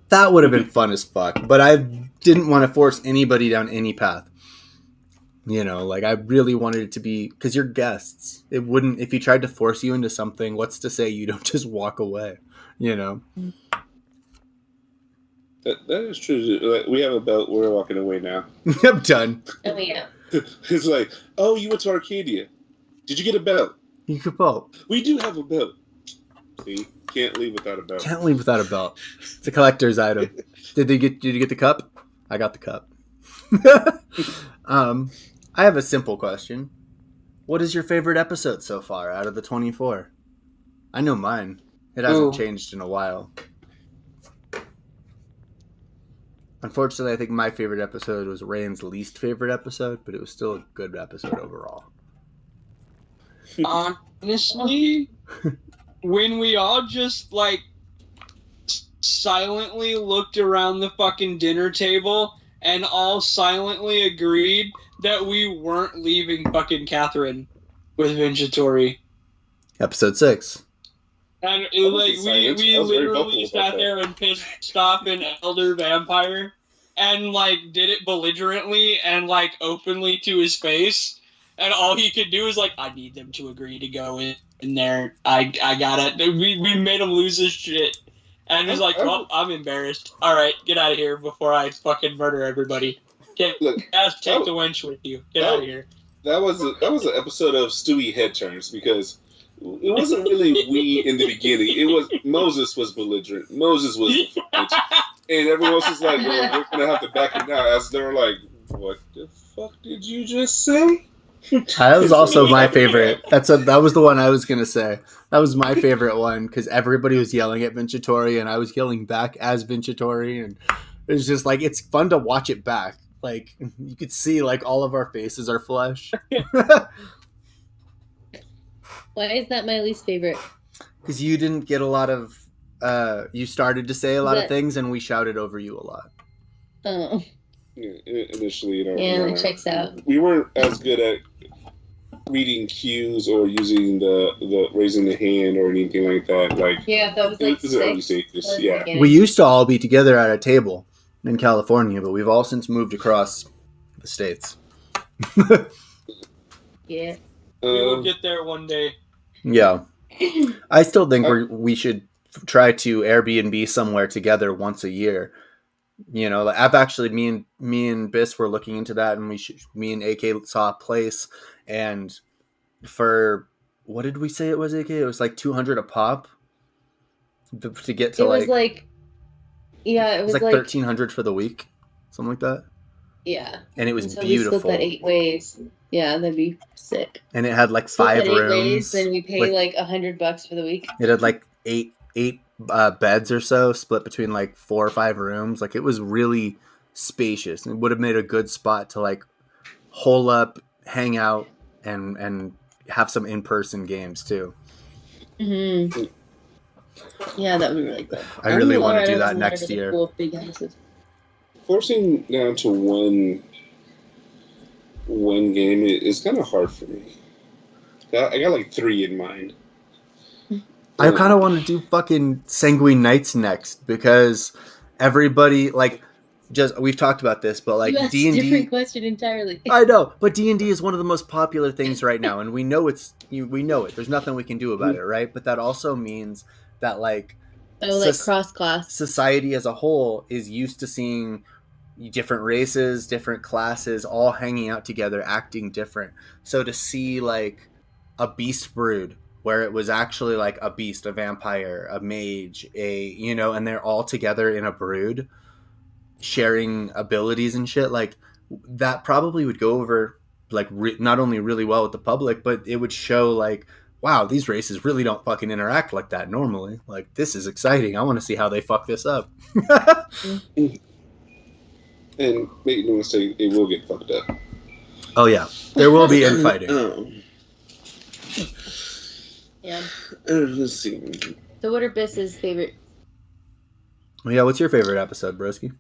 That would have been fun as fuck, but I didn't want to force anybody down any path. You know, like I really wanted it to be, because you're guests. It wouldn't, if you tried to force you into something, what's to say you don't just walk away, you know? That is true. Like, we have a belt. We're walking away now. I'm done. Oh, yeah. It's like, oh, you went to Arcadia. Did you get a belt? You could vote. We do have a belt. See? Can't leave without a belt. Can't leave without a belt. It's a collector's item. Did you get the cup? I got the cup. I have a simple question. What is your favorite episode so far out of the 24? I know mine. It hasn't changed in a while. Unfortunately, I think my favorite episode was Rand's least favorite episode, but it was still a good episode overall. Honestly, when we all just, like, silently looked around the fucking dinner table and all silently agreed that we weren't leaving fucking Catherine with Vincitori. Episode 6. And we literally sat there and pissed off an elder vampire and like did it belligerently and like openly to his face. And all he could do is like, I need them to agree to go in there. I got it. We made him lose his shit. And he's like, well, I'm embarrassed. All right, get out of here before I fucking murder everybody. Take the wench with you. Get out of here. That was an episode of Stewie Head Turns because it wasn't really we in the beginning. It was Moses was belligerent. Moses was the bitch. And everyone else was like, well, we're going to have to back it now. As they were like, what the fuck did you just say? That was also my favorite. That was the one I was going to say. That was my favorite one because everybody was yelling at Vincitori and I was yelling back as Vincitori. And it was just like, it's fun to watch it back. Like, you could see like all of our faces are flush. Why is that my least favorite? Because you didn't get a lot of, you started to say a lot of things and we shouted over you a lot. Oh. Initially, it checks out. We weren't as good at reading cues or using the raising the hand or anything like that. Like, yeah, that was like this is early stages. Yeah, we used to all be together at a table in California, but we've all since moved across the States. Yeah. We will get there one day. Yeah. I still think we should try to Airbnb somewhere together once a year. You know, like I've actually me and Biss were looking into that, and me and AK saw a place, and for what did we say it was, AK? It was like $200 a pop to get to It was like yeah, it was like $1,300 for the week, something like that. Yeah, And it was and so beautiful. we split that 8 ways. Yeah, that'd be sick. And it had like Split 5 that 8 rooms. ways, then we pay like $100 for the week. It had like eight beds or so, split between like 4 or 5 rooms. Like it was really spacious. It would have made a good spot to like hole up, hang out, and have some in-person games too. Mm-hmm. Yeah, that would be really good. I really want to do that next year. Cool big houses. Forcing down to one game is kind of hard for me. I got like 3 in mind. I kind of want to do fucking Sanguine Knights next because everybody like just we've talked about this, but like D&D. Different question entirely. I know, but D&D is one of the most popular things right now, and we know we know it. There's nothing we can do about it, right? But that also means that like like cross class society as a whole is used to seeing different races, different classes, all hanging out together, acting different. So to see like a beast brood where it was actually like a beast, a vampire, a mage, and they're all together in a brood sharing abilities and shit, like that probably would go over like not only really well with the public, but it would show like, wow, these races really don't fucking interact like that normally. Like, this is exciting. I want to see how they fuck this up. And make no mistake, it will get fucked up. Oh yeah, there will be infighting. Yeah. Let's see. So what are Biss's favorite? Well, yeah, what's your favorite episode, broski?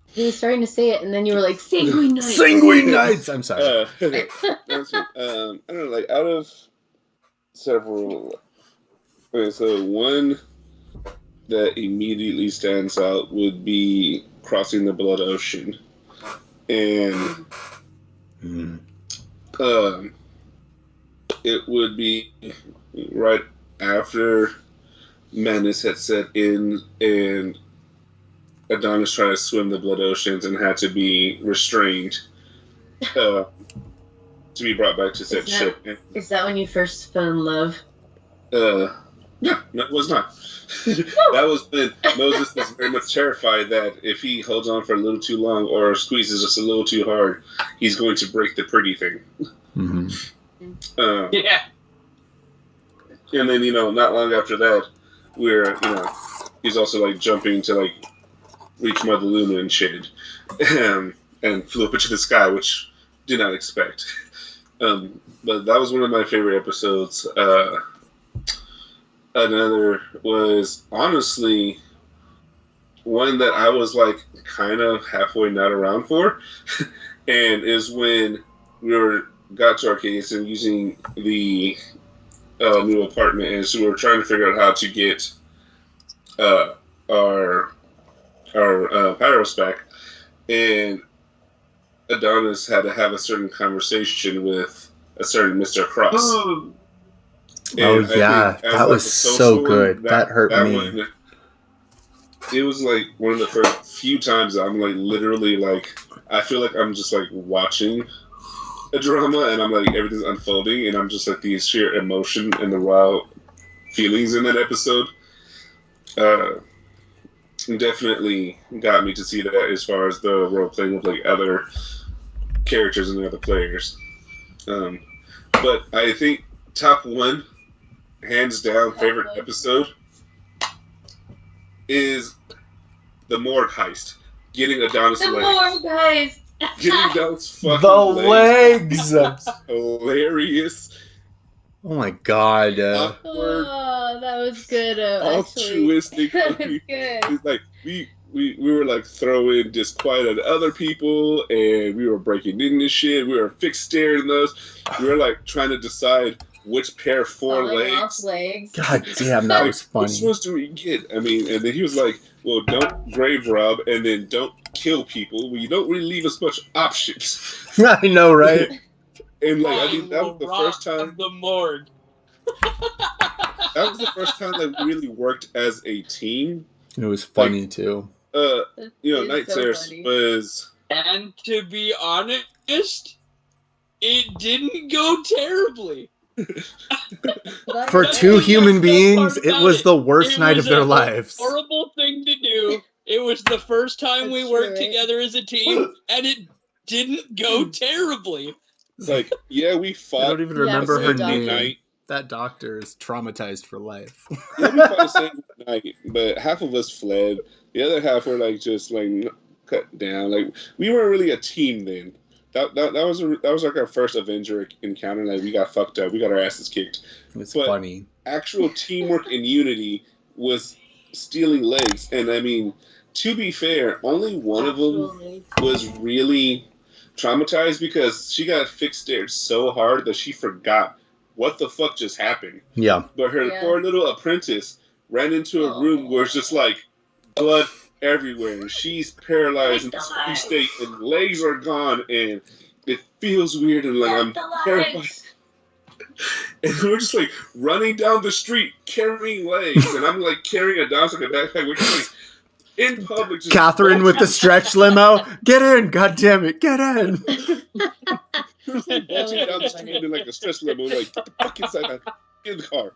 He was starting to say it, and then you were like, Sanguine Knights. Sanguine Knights! I'm sorry. I don't know, like, out of several... Okay, so one that immediately stands out would be Crossing the Blood Ocean. And... it would be right after madness had set in and Adonis tried to swim the blood oceans and had to be restrained to be brought back to said ship. Is that when you first fell in love? Yeah, no, it was not. That was when Moses was very much terrified that if he holds on for a little too long or squeezes just a little too hard, he's going to break the pretty thing. Mm-hmm. Yeah. And then, not long after that, he's also like jumping to like reach Mother Luna and shit, and flew up into the sky, which did not expect. But that was one of my favorite episodes. Another was honestly one that I was like kind of halfway not around for, and is when we got to Arcadius and using the new apartment, and so we were trying to figure out how to get our Pyros back, and Adonis had to have a certain conversation with a certain Mr. Cross. Oh yeah, that was so good. That hurt me. It was like one of the first few times I'm like literally like I feel like I'm just like watching a drama and I'm like everything's unfolding and I'm just like the sheer emotion and the raw feelings in that episode. Definitely got me to see that as far as the role playing with like other characters and the other players. But I think top one, hands down, favorite episode is the morgue heist. Getting Adonis The legs. morgue heist. Getting Adonis fucking The legs. Hilarious. Oh my god. Awkward. Oh, that was good. Altruistic. That was good. It's like we were like throwing disquiet at other people, and we were breaking into shit. We were fixed staring those. We were like trying to decide which pair of four legs. God damn, that was funny. Which ones do we get? I mean, and then he was like, well, don't grave rob, and then don't kill people. Well, you don't really leave us much options. I know, right? And like, I think that was the first time. The morgue. That was the first time that we really worked as a team. It was funny too. Night Terrors was. And to be honest, it didn't go terribly. For two human beings, it was the worst night of their lives. Horrible thing to do. It was the first time we worked together as a team, and it didn't go terribly. Like, yeah, we fought. I don't even remember her name. Night. That doctor is traumatized for life. Yeah, we fought the same night, but half of us fled. The other half were like just like cut down. Like we weren't really a team then. That was like our first Avenger encounter. Like we got fucked up. We got our asses kicked. It's funny. Actual teamwork and unity was stealing legs, and I mean, to be fair, only one of them was really traumatized because she got fixed there so hard that she forgot what the fuck just happened. Yeah. But her poor little apprentice ran into a room where it's just like blood everywhere, and she's paralyzed in this state, and legs are gone, and it feels weird, and like I'm terrified. And we're just like running down the street carrying legs, and I'm like carrying a dog like a backpack. We're just like in public. Just Catherine with the stretch limo. Get in, goddammit, get in. Watching down the street in like a stretch limo, like get the fuck inside that in the car.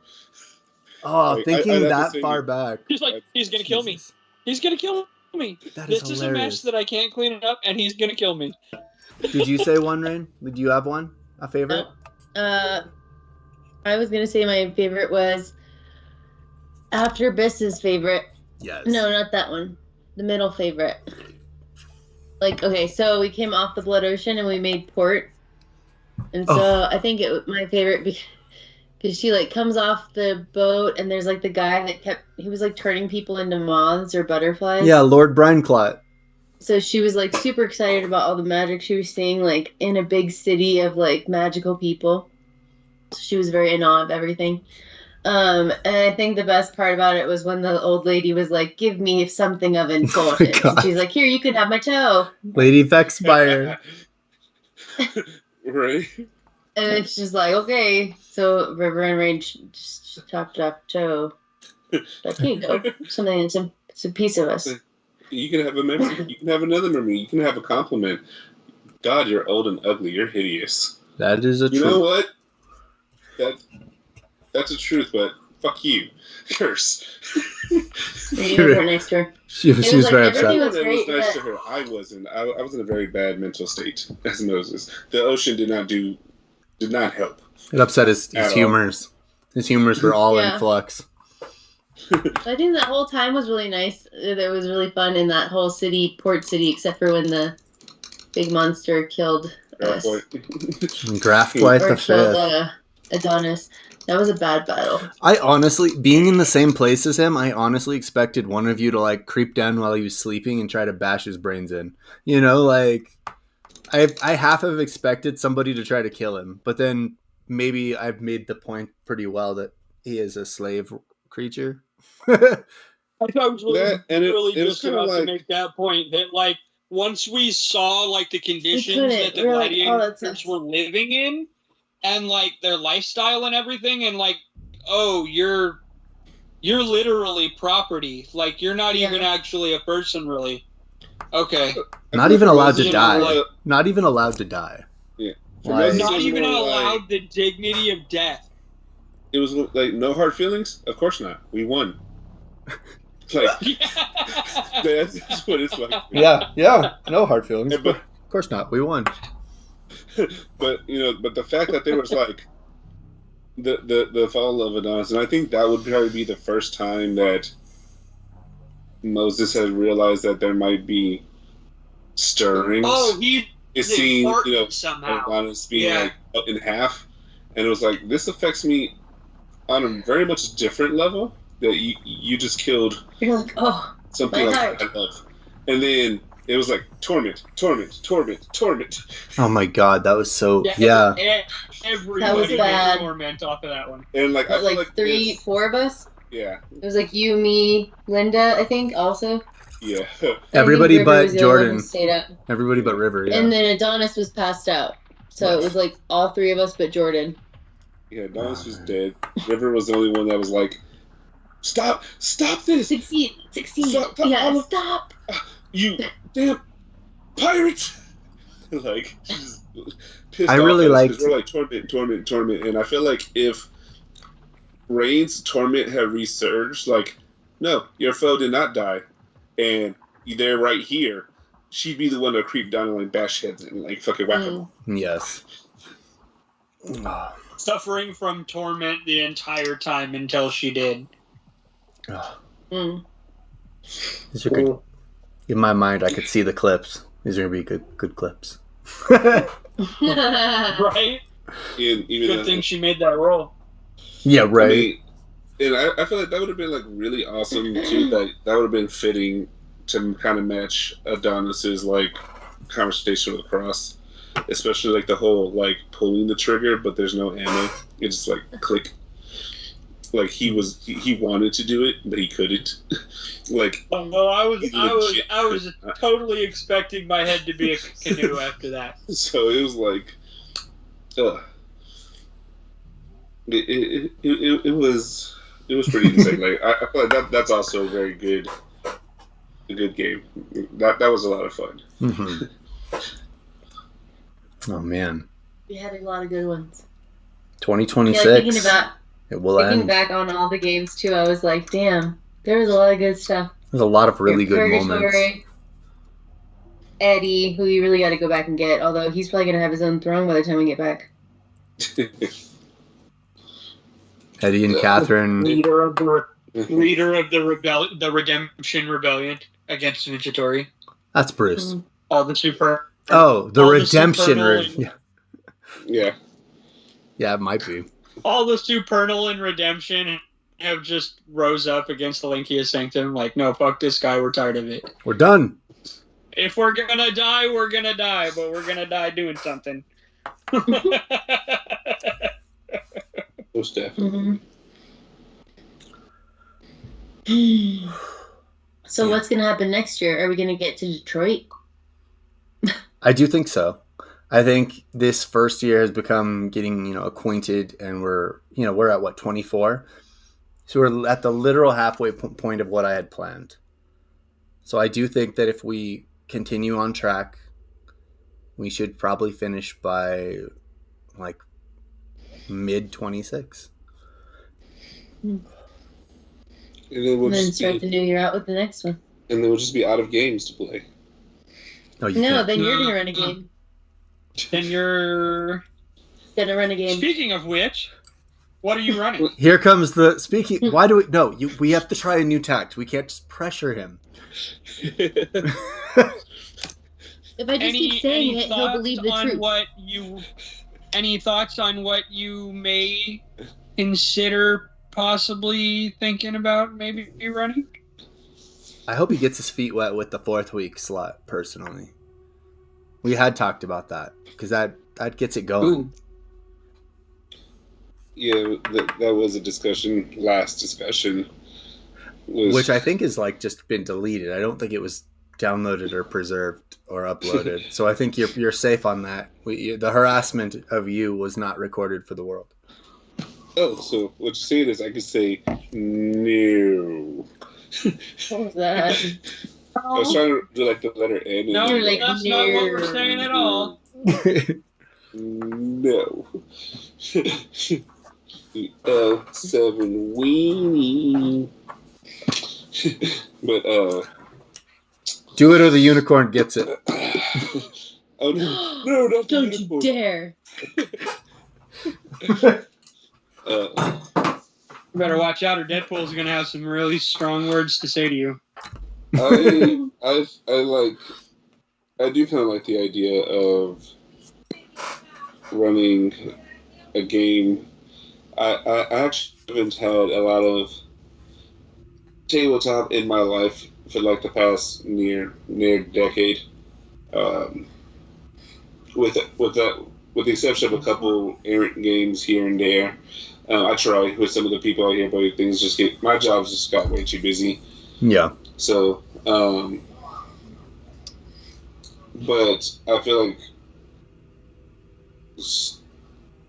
Oh, like, thinking that far back. He's like, he's gonna kill me. He's gonna kill me. This is a mess that I can't clean it up, and he's gonna kill me. Did you say one, Rain? Did you have one? A favorite? I was gonna say my favorite was after Biss's favorite. Yes. No, not that one. The middle favorite. Like, okay, so we came off the Blood Ocean and we made port. And so I think it was my favorite because she like comes off the boat and there's like the guy that he was like turning people into moths or butterflies. Yeah, Lord Brineclot. So she was like super excited about all the magic she was seeing like in a big city of like magical people. So she was very in awe of everything. And I think the best part about it was when the old lady was like, give me something of importance. She's like, here, you can have my toe. Lady Vexspire. Right. And it's just like, okay. So River and Rain just chop toe. Like, here you go. Something, it's a piece of us. You can have a memory. You can have another memory. You can have a compliment. God, you're old and ugly. You're hideous. That is a truth. You know what? That's the truth, but fuck you. Curse. You were next to her. She was like, very upset. Was it great, was nice but... to her. I wasn't. I was in a very bad mental state as Moses. The ocean did not help. It upset his humors. His humors were all in flux. I think that whole time was really nice. It was really fun in that whole port city, except for when the big monster killed us. Graftwight the Fifth. Adonis. That was a bad battle. I honestly, being in the same place as him, I honestly expected one of you to like creep down while he was sleeping and try to bash his brains in. You know, like I half have expected somebody to try to kill him, but then maybe I've made the point pretty well that he is a slave creature. I thought was really just about to make that point that like once we saw like the conditions that the gladiators were living in and like their lifestyle and everything, and like, oh, you're literally property. Like you're not even actually a person, really. Okay. Not even allowed to die. Like, not even allowed to die. Yeah. Not even allowed the dignity of death. It was like no hard feelings. Of course not. We won. Like that's what it's like. Yeah. No hard feelings. But of course not. We won. But the fact that there was like the fall of Adonis, and I think that would probably be the first time that Moses had realized that there might be stirrings. Oh, he's seen somehow. Adonis being like cut in half, and it was like this affects me on a very much different level. That you just killed You're like, something like I love, and then It was like torment. Oh my god, that was so Everybody That was got bad. torment off of that one. And like, I feel like three, four of us. Yeah. It was like you, me, Linda, I think, also. Yeah. Everybody but Jordan. Stayed up. Everybody but River, yeah. And then Adonis was passed out. So it was like all three of us but Jordan. Yeah, Adonis was dead. River was the only one that was like, Stop this! Succeed. Stop. You damn pirate! Like, she's pissed I off really at us liked... because we're like, torment. And I feel like if Rain's torment had resurged, like, no, your foe did not die, and they're right here, she'd be the one to creep down and like bash heads and like fucking whack them. Yes. Suffering from torment the entire time until she did. In my mind, I could see the clips. These are going to be good clips. Right? Even good thing she made that roll. Yeah, right. I mean, and I feel like that would have been like really awesome too. That would have been fitting to kind of match Adonis's like conversation with the cross, especially like the whole like pulling the trigger, but there's no ammo. It's just like click. Like he wanted to do it, but he couldn't. Like, oh no, I was totally expecting my head to be a canoe after that. So it was like, it was pretty insane. Like I feel like that's also a very good, game. That was a lot of fun. Mm-hmm. Oh man, we had a lot of good ones. 2026. It will thinking end. Back on all the games too, I was like, damn, there was a lot of good stuff. There's a lot of really good moments. Eddie, who you really got to go back and get, although he's probably gonna have his own throne by the time we get back. Eddie and Catherine, leader of the Redemption Rebellion against Ninjatori. That's Bruce. All the super. The Redemption. Yeah, it might be. All the Supernal and Redemption have just rose up against the Linkia Sanctum. Like, no, fuck this guy. We're tired of it. We're done. If we're gonna die, we're gonna die, but we're gonna die doing something. Most definitely. So what's gonna happen next year? Are we gonna get to Detroit? I do think so. I think this first year has become getting, acquainted, and we're at what, 24? So we're at the literal halfway point of what I had planned. So I do think that if we continue on track, we should probably finish by like mid 26. And then start the new year out with the next one. And then we'll just be out of games to play. Then you're gonna run a game. Then you're gonna run a game. Speaking of which, what are you running? Here comes the speaking. Why do we? No, we have to try a new tact. We can't just pressure him. If I just keep saying it, he'll believe the truth. Any thoughts on what you may consider possibly thinking about maybe running? I hope he gets his feet wet with the 4th week slot, personally. We had talked about that, because that gets it going. Ooh. Yeah, that was a discussion, last discussion. Which I think is like just been deleted. I don't think it was downloaded or preserved or uploaded. So I think you're safe on that. The harassment of you was not recorded for the world. Oh, so what you're saying is I could say no. What was that? I was trying to do like the letter N. No, that's not what we're saying at all. No. The 7 weenie. But do it or the unicorn gets it. Oh no! No, not the Don't unicorn. you dare! You better watch out, or Deadpool's gonna have some really strong words to say to you. I do kind of like the idea of running a game. I actually haven't had a lot of tabletop in my life for like the past near decade. Um, with the exception of a couple errant games here and there. I try with some of the people out here, but things just get my job's just got way too busy. Yeah. So, but I feel like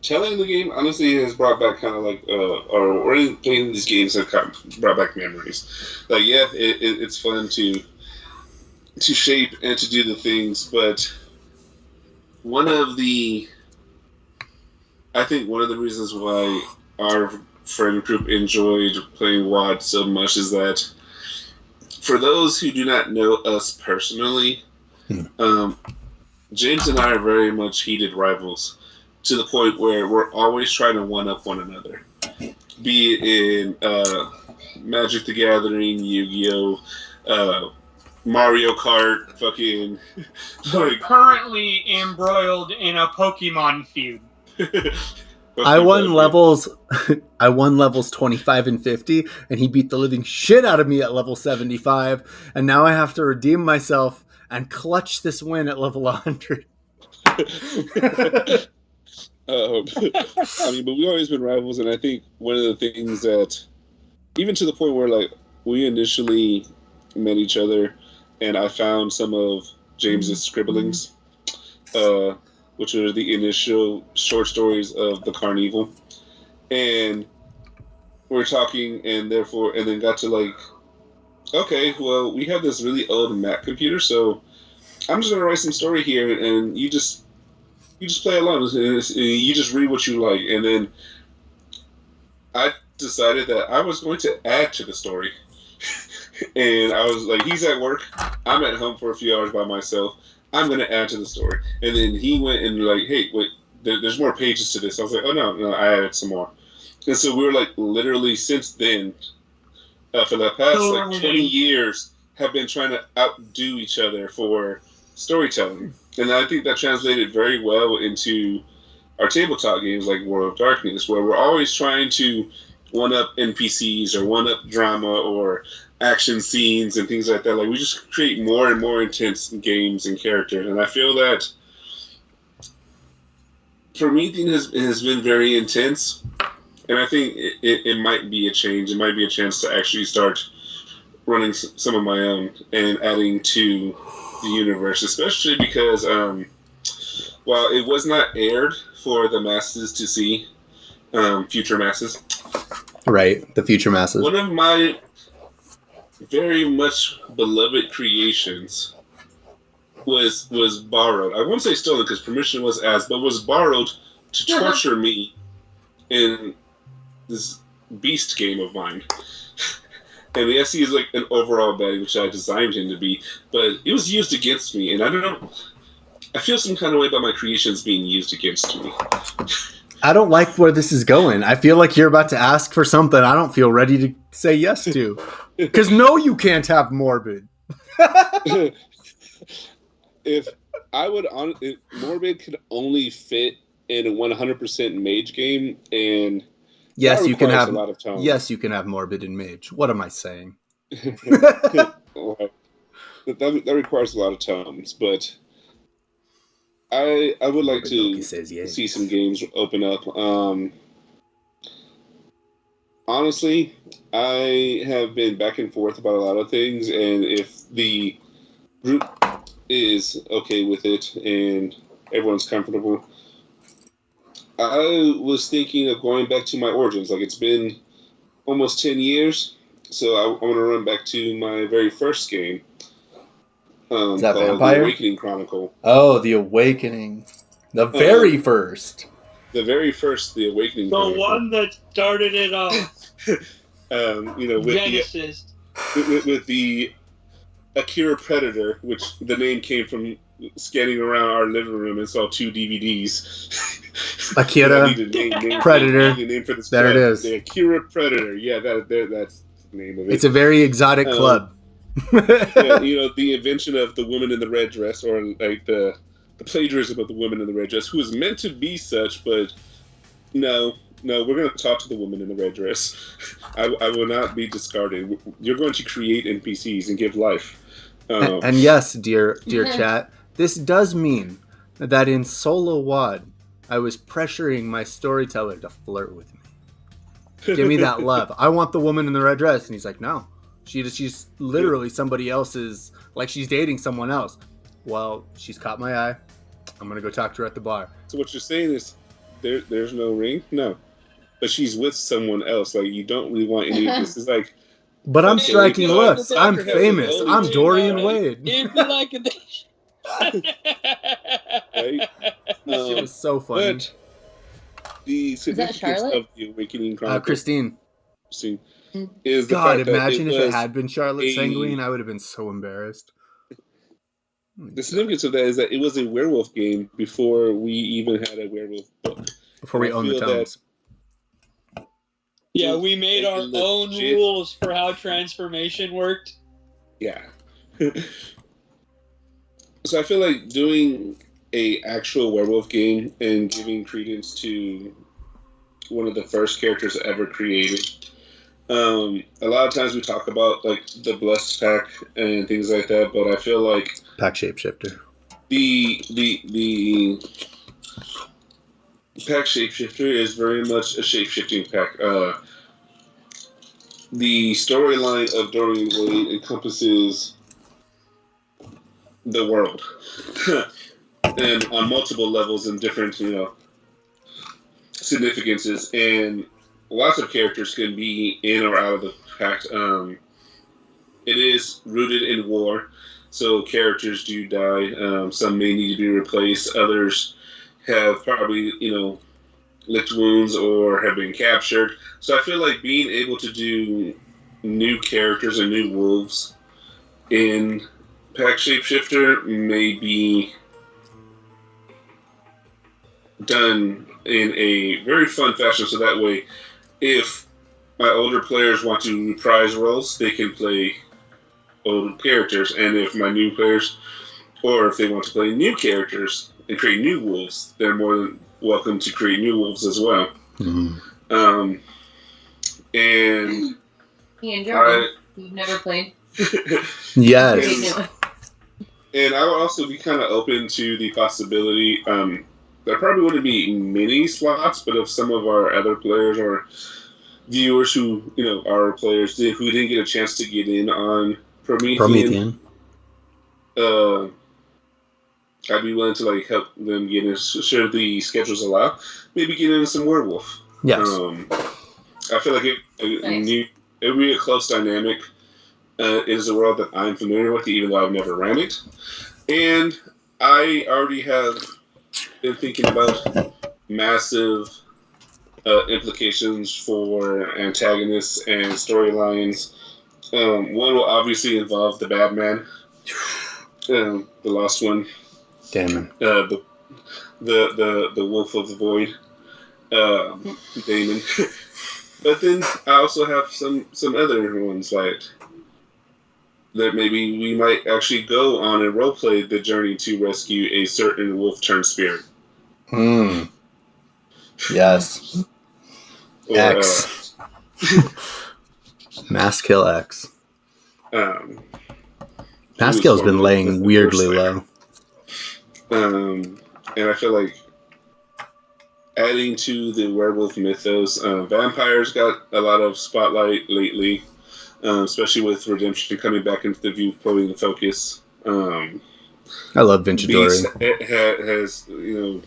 telling the game honestly has brought back kind of like, or playing these games have kind of brought back memories. Like, yeah, it's fun to shape and to do the things, but I think one of the reasons why our friend group enjoyed playing WoD so much is that for those who do not know us personally, James and I are very much heated rivals to the point where we're always trying to one-up one another. Be it in Magic the Gathering, Yu-Gi-Oh!, Mario Kart, fucking... We're currently embroiled in a Pokemon feud. I won levels 25 and 50, and he beat the living shit out of me at level 75, and now I have to redeem myself and clutch this win at level 100. I mean, but we've always been rivals, and I think one of the things that, even to the point where, like, we initially met each other, and I found some of James's scribblings, which are the initial short stories of the Carnival, and we're talking, and then got to like, okay, well, we have this really old Mac computer, so I'm just gonna write some story here, and you just play along, and you just read what you like, and then I decided that I was going to add to the story. And I was like, he's at work, I'm at home for a few hours by myself, I'm going to add to the story. And then he went and like, hey, wait, there's more pages to this. I was like, oh, no, I added some more. And so we were like, literally since then, for the past like 20 years, have been trying to outdo each other for storytelling. And I think that translated very well into our tabletop games like World of Darkness, where we're always trying to one-up NPCs or one-up drama or action scenes and things like that. Like, we just create more and more intense games and characters. And I feel that Promethean has been very intense. And I think it might be a change. It might be a chance to actually start running some of my own and adding to the universe, especially because while it was not aired for the masses to see, future masses. Right, the future masses. One of my very much beloved creations was borrowed. I won't say stolen because permission was asked, but was borrowed to torture me in this beast game of mine. And the SE is like an overall bad, which I designed him to be, but it was used against me, and I don't know. I feel some kind of way about my creations being used against me. I don't like where this is going. I feel like you're about to ask for something I don't feel ready to say yes to. Because no, you can't have Morbid. If Morbid could only fit in a 100% mage game, and yes, you can have a lot of time. Yes, you can have Morbid and mage. What am I saying? That requires a lot of tomes, but I would like to see some games open up. Honestly, I have been back and forth about a lot of things, and if the group is okay with it and everyone's comfortable, I was thinking of going back to my origins. Like, it's been almost 10 years, so I want to run back to my very first game. Is that Vampire? The Awakening Chronicle. Oh, The Awakening. The very first. The very first, The Awakening Chronicle. The one that started it all. With Genesis. With the Akira Predator, which the name came from scanning around our living room and saw 2 DVDs. Akira Predator. Name for this there club. It is. The Akira Predator. Yeah, that's the name of it. It's a very exotic club. The invention of the woman in the red dress, or like the plagiarism of the woman in the red dress, who was meant to be such, but no, No, we're going to talk to the woman in the red dress. I will not be discarded. You're going to create NPCs and give life. And yes, dear chat, this does mean that in Solo WAD, I was pressuring my storyteller to flirt with me. Give me that love. I want the woman in the red dress. And he's like, no. She's literally somebody else's, like she's dating someone else. Well, she's caught my eye. I'm going to go talk to her at the bar. So what you're saying is there's no ring? No. But she's with someone else. Like, you don't really want any of this. It's like... But I'm striking looks. I'm famous. I'm Dorian Wade. It'd be like a... Right? It was so funny. But the significance of the Awakening Chronicle... Christine. Is the God, fact that imagine if it had been Charlotte Sanguine. I would have been so embarrassed. The significance of that is that it was a werewolf game before we even had a werewolf book. Before we owned the tomes. Yeah, we made our own rules for how transformation worked. Yeah. So I feel like doing a actual werewolf game and giving credence to one of the first characters ever created. A lot of times we talk about like the Blessed Pack and things like that, but I feel like Pack Shapeshifter. The Pack Shapeshifter is very much a shapeshifting pack. The storyline of Dorian Wade encompasses the world, and on multiple levels and different, significances, and lots of characters can be in or out of the pact. It is rooted in war, so characters do die. Some may need to be replaced. Others have probably, licked wounds or have been captured. So I feel like being able to do new characters and new wolves in Pack Shapeshifter may be done in a very fun fashion, so that way if my older players want to reprise roles, they can play old characters, and if my new players, or if they want to play new characters and create new wolves, they're more than welcome to create new wolves as well. Mm-hmm. And you've never played. Yes. And I would also be kind of open to the possibility. There probably wouldn't be many slots, but if some of our other players or viewers who are players who didn't get a chance to get in on Promethean. I'd be willing to help them get in. Sure, the schedules allow. Maybe get into some werewolf. Yes. I feel like it would be a close dynamic. It is a world that I'm familiar with, even though I've never ran it. And I already have been thinking about massive implications for antagonists and storylines. One will obviously involve the bad man, the lost one. Damon. The Wolf of the Void, Damon. But then I also have some other ones that maybe we might actually go on and roleplay the journey to rescue a certain wolf turned spirit. Yes. Or, X. Mass Kill X. Mass Kill's been laying weirdly low. And I feel like adding to the werewolf mythos, vampires got a lot of spotlight lately, especially with Redemption coming back into the viewpoint and focus. I love Vinchadori. It has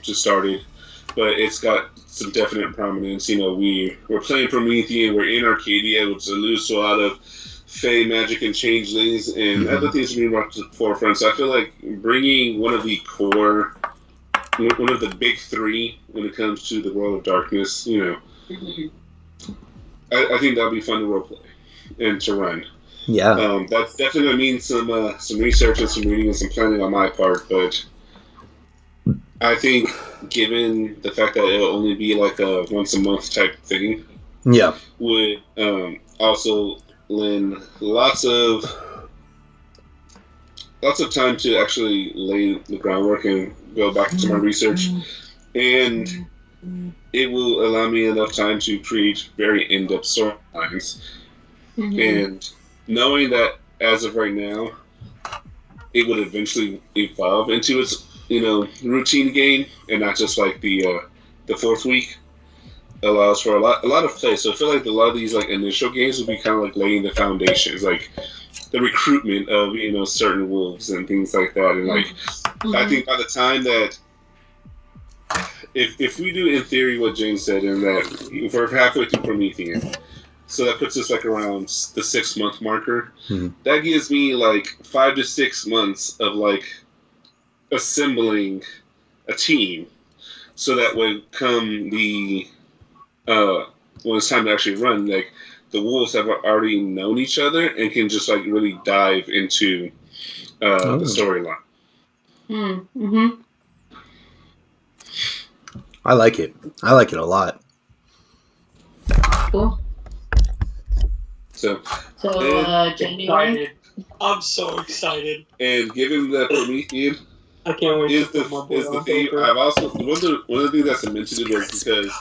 just started, but it's got some definite prominence. We're playing Promethean, we're in Arcadia, which alludes to a lot of Fey magic and changelings, and other things are being brought to the forefront. So I feel like bringing one of the big three when it comes to the world of darkness, I think that'd be fun to roleplay and to run. Yeah. That's definitely going to mean some research and some reading and some planning on my part, but I think given the fact that it'll only be like a once a month type thing, would also lend lots of time to actually lay the groundwork and go back into my research and it will allow me enough time to create very in-depth storylines. And knowing that as of right now, it would eventually evolve into its routine game and not just like the fourth week allows for a lot of play. So I feel like a lot of these like initial games will be kind of like laying the foundations, like the recruitment of certain wolves and things like that. And like I think by the time that if we do in theory what James said, in that if we're halfway through Promethean, so that puts us like around the 6 month marker. That gives me like 5 to 6 months of like assembling a team, so that when come the when it's time to actually run, like the wolves have already known each other and can just like really dive into the storyline. I like it. I like it a lot. Cool. So January. I'm so excited. And given that Promethean I can't wait is to put my board the on theme, paper. I've also one of the things that's mentioned was because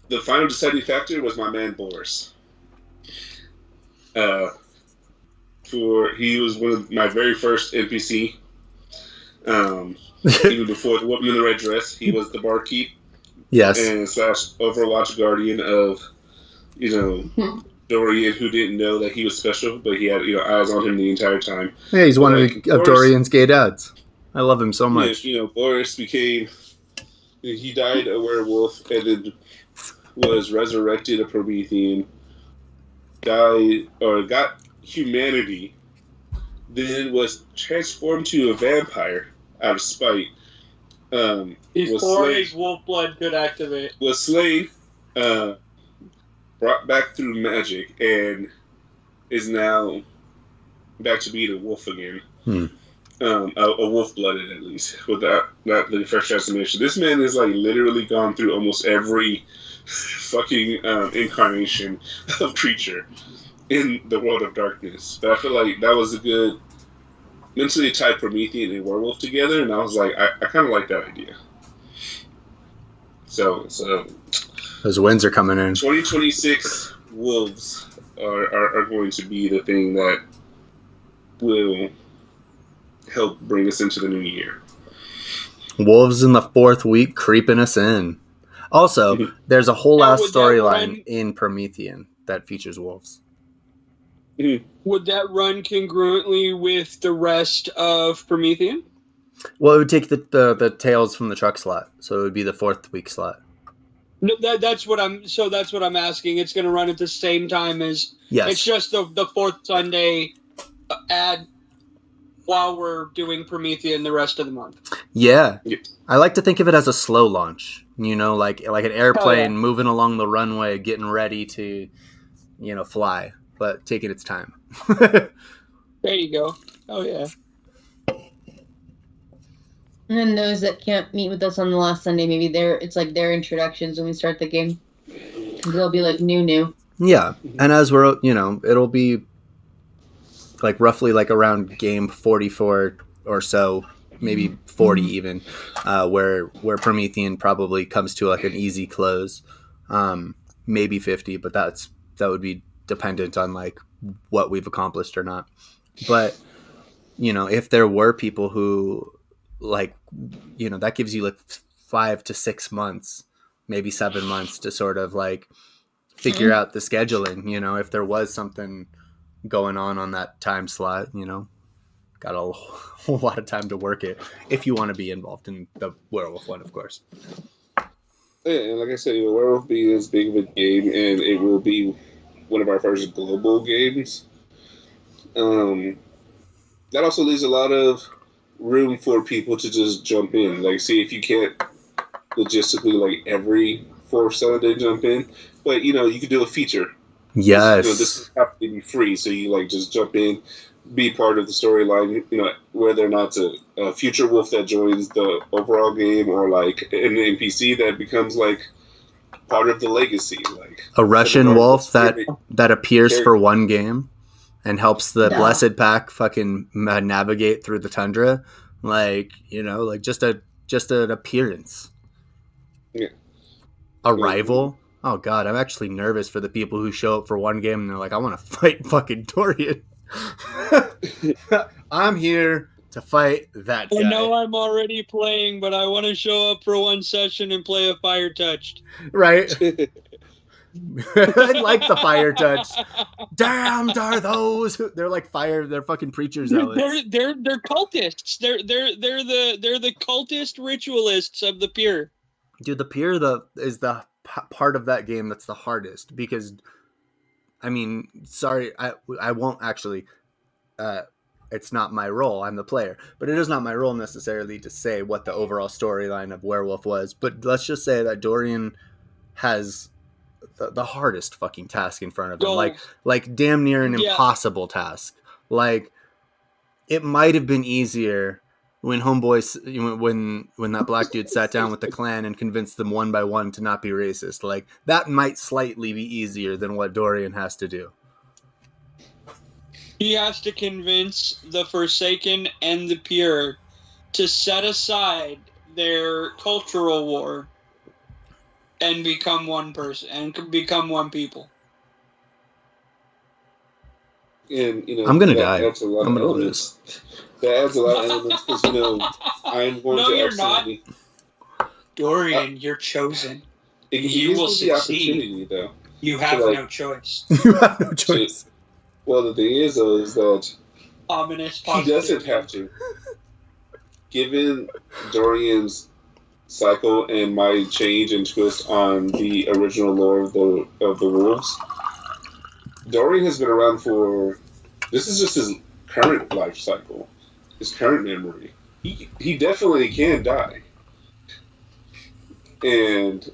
the final deciding factor was my man Boris. He was one of my very first NPC. Even before the woman in the red dress, he was the barkeep. Yes. And / Overwatch guardian of, Dorian, who didn't know that he was special, but he had eyes on him the entire time. Yeah, he's one of Dorian's gay dads. I love him so much. Boris he died a werewolf and then was resurrected a Promethean, died or got humanity, then was transformed to a vampire out of spite. Before his wolf blood could activate. Was slain, brought back through magic, and is now back to being a wolf again. A wolf-blooded, at least, with not the first transformation. This man has like literally gone through almost every fucking incarnation of creature in the world of darkness. But I feel like that was a good mentally tied Promethean and werewolf together, and I was like, I kind of like that idea. So those wins are coming in. 2026 wolves are going to be the thing that will help bring us into the new year. Wolves in the 4th week creeping us in. Also, there's a whole ass storyline in Promethean that features wolves. Would that run congruently with the rest of Promethean? Well, it would take the Tales from the Truck slot, so it would be the 4th week slot. No, that's what I'm asking. It's going to run at the same time as. Yes. It's just the 4th Sunday ad while we're doing Promethean the rest of the month. Yeah. I like to think of it as a slow launch. Like an airplane moving along the runway, getting ready to, fly, but taking its time. There you go. Oh, yeah. And then those that can't meet with us on the last Sunday, maybe it's like their introductions when we start the game. They'll be like new. Yeah. And as we're, it'll be like roughly like around game 44 or so, maybe 40 even, where Promethean probably comes to like an easy close, maybe 50, but that would be dependent on like what we've accomplished or not. But if there were people who like, that gives you like 5 to 6 months, maybe 7 months to sort of like figure out the scheduling. If there was something going on that time slot, got a whole lot of time to work it if you want to be involved in the werewolf one, of course. Yeah, and like I said, werewolf being as big of a game, and it will be one of our first global games. That also leaves a lot of room for people to just jump in. Like, see if you can't logistically like every 4th Sunday jump in, but you could do a feature. Yes. This is have to be free, so you like just jump in, be part of the storyline. Whether or not it's a future wolf that joins the overall game, or like an NPC that becomes like part of the legacy, like a Russian wolf that appears for one game and helps the Blessed Pack fucking navigate through the tundra, like like just a just an appearance. Yeah. A rival. Oh god, I'm actually nervous for the people who show up for one game and they're like, I want to fight fucking Dorian. I'm here to fight that guy. I know I'm already playing, but I want to show up for one session and play a Fire Touched. Right. I like the Fire Touch. Damned are those who, they're like fire. They're fucking preachers. They're cultists. They're the cultist ritualists of the pure. Dude, the pure is the part of that game that's the hardest because, I mean, sorry, I won't actually. It's not my role. I'm the player, but it is not my role necessarily to say what the overall storyline of Werewolf was. But let's just say that Dorian has the hardest fucking task in front of him, like damn near an impossible task. Like it might have been easier when homeboys when that black dude sat down with the clan and convinced them one by one to not be racist. Like that might slightly be easier than what Dorian has to do. He has to convince the Forsaken and the Pure to set aside their cultural war and become one person and become one people. And I'm gonna die. I'm gonna lose. That adds a lot of elements because I'm going to absolutely. Dorian, you're chosen. You will succeed. The opportunity, though. You have no choice. You have no choice. Well, the thing is, though, is that ominous he doesn't have to. Given Dorian's cycle and my change and twist on the original lore of the wolves, Dorian has been around for. This is just his current life cycle, his current memory. He definitely can die, and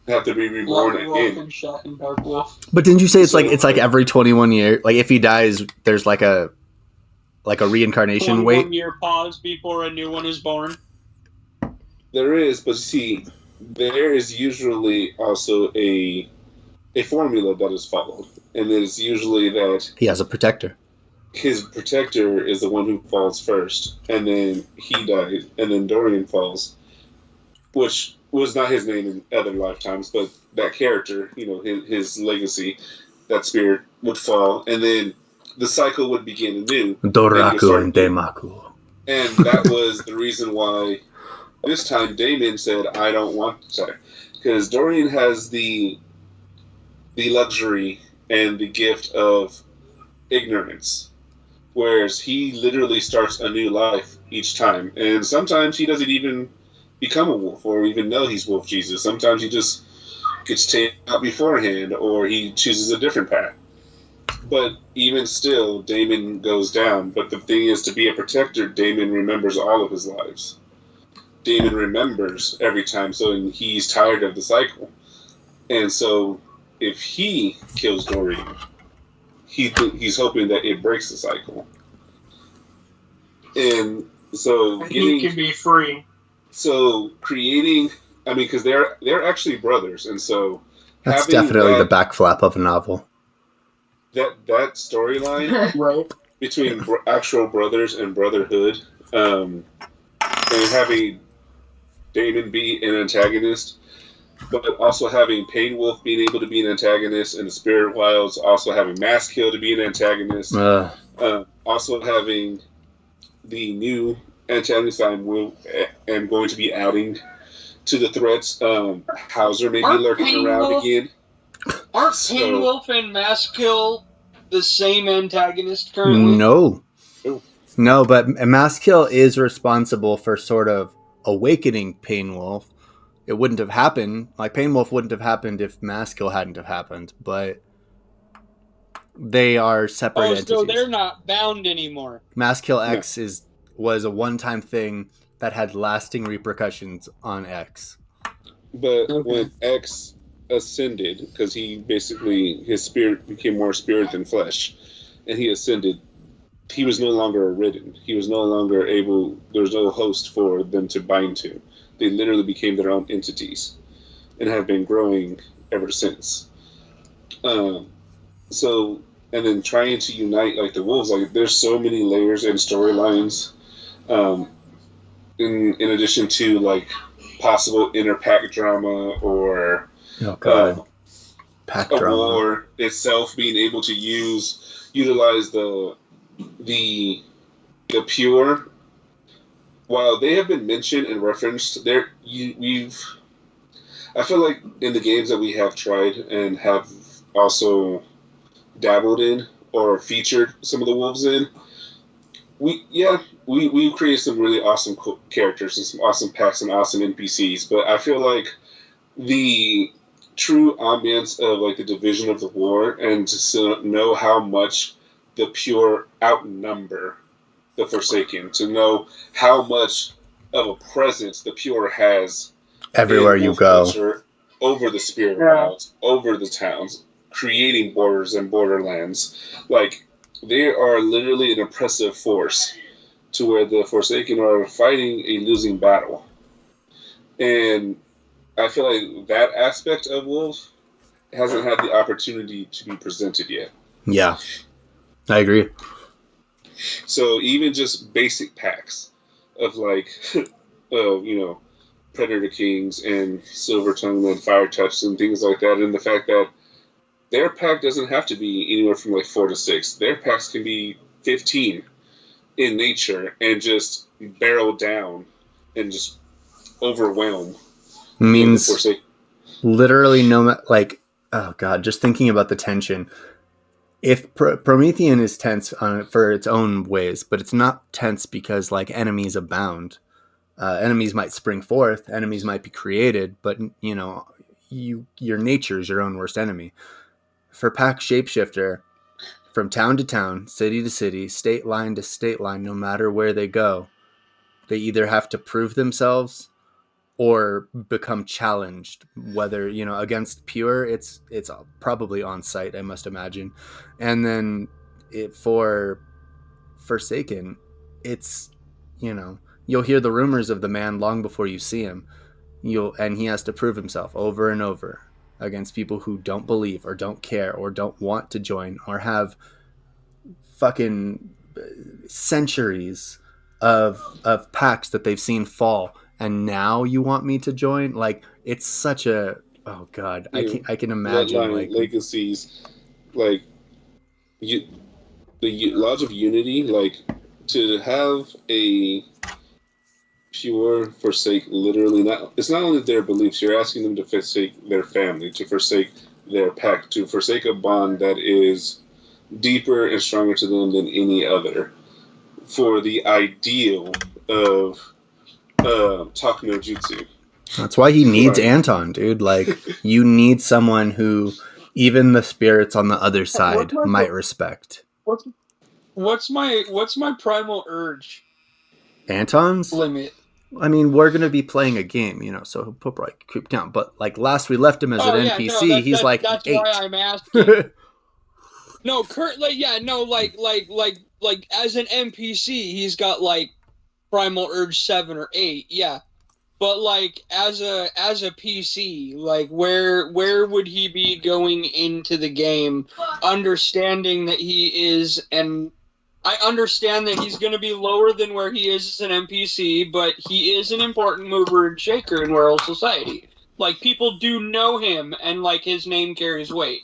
have to be reborn again. But didn't you say it's like every 21 years? Like if he dies, there's like a reincarnation wait. 1 year pause before a new one is born. There is, but see, there is usually also a formula that is followed, and it is usually that he has a protector. His protector is the one who falls first, and then he dies, and then Dorian falls, which was not his name in other lifetimes, but that character, his legacy, that spirit would fall, and then the cycle would begin anew. Doraku and Demaku. And that was the reason why this time Damon said, I don't want to. Because Dorian has the luxury and the gift of ignorance, whereas he literally starts a new life each time. And sometimes he doesn't even become a wolf or even know he's Wolf Jesus. Sometimes he just gets taken out beforehand or he chooses a different path. But even still, Damon goes down. But the thing is, to be a protector, Damon remembers all of his lives. Damon remembers every time, so he's tired of the cycle. And so if he kills Dorian, he's hoping that it breaks the cycle. And so he can be free. So creating, because they're actually brothers, and so that's definitely the back flap of a novel. That storyline right between actual brothers and brotherhood, and having Damon be an antagonist, but also having Pain Wolf being able to be an antagonist in the Spirit Wilds, also having Maskill to be an antagonist, also having the new antagonist I'm going to be adding to the threats. Hauser may be lurking around again. Aren't Pain Wolf and Maskill the same antagonist currently? No, but Maskill is responsible for sort of awakening Pain Wolf. It wouldn't have happened. Like Pain Wolf wouldn't have happened if Maskill hadn't have happened. But they are separate entities. So they're not bound anymore. Maskill X was a one-time thing that had lasting repercussions on X. But when X ascended, because his spirit became more spirit than flesh, and he ascended, he was no longer a ridden. He was no longer able, there was no host for them to bind to. They literally became their own entities and have been growing ever since. And then trying to unite like the wolves, like there's so many layers and storylines. in addition to like possible inter-pack drama or pack a drama. war itself, being able to utilize the pure. While they have been mentioned and referenced, I feel like in the games that we have tried and have also dabbled in or featured some of the wolves in, we created some really awesome characters and some awesome packs and awesome NPCs. But I feel like the true ambience of like the division of the war and to know how much the pure outnumber the Forsaken, to know how much of a presence the pure has everywhere you go, culture, over the spirit realms, over the towns, creating borders and borderlands. Like, they are literally an oppressive force to where the Forsaken are fighting a losing battle. And I feel like that aspect of Wolf hasn't had the opportunity to be presented yet. Yeah, I agree. So even just basic packs of like, Predator Kings and Silver Tongue and Fire Touch and things like that, and the fact that their pack doesn't have to be anywhere from like 4 to 6. Their packs can be 15 in nature and just barrel down and just overwhelm. Means literally like, oh god, just thinking about the tension. If Promethean is tense for its own ways, but it's not tense because like enemies abound. Enemies might spring forth, enemies might be created, but your nature is your own worst enemy. For Pack Shapeshifter, from town to town, city to city, state line to state line, no matter where they go, they either have to prove themselves or become challenged, whether against pure, it's probably on site, I must imagine. And then for Forsaken, it's you'll hear the rumors of the man long before you see him. And he has to prove himself over and over against people who don't believe or don't care or don't want to join or have fucking centuries of packs that they've seen fall, and now you want me to join? Like, it's such a, oh god, I can imagine bloodline like legacies, like the Lodge of Unity, like to have a pure forsake, literally it's not only their beliefs, you're asking them to forsake their family, to forsake their pack, to forsake a bond that is deeper and stronger to them than any other, for the ideal of Talk no Jutsu. That's why he needs Anton, dude. Like, you need someone who even the spirits on the other side might respect. What's my primal urge? Anton's limit. I mean, we're gonna be playing a game, so he'll probably creep down. But like last we left him as an NPC, he's like that's 8. Why I'm asking. No, currently, like as an NPC, he's got like primal urge 7 or 8, yeah. But like as a PC, like where would he be going into the game, understanding that he is I understand that he's going to be lower than where he is as an NPC, but he is an important mover and shaker in world society. Like, people do know him, and like his name carries weight.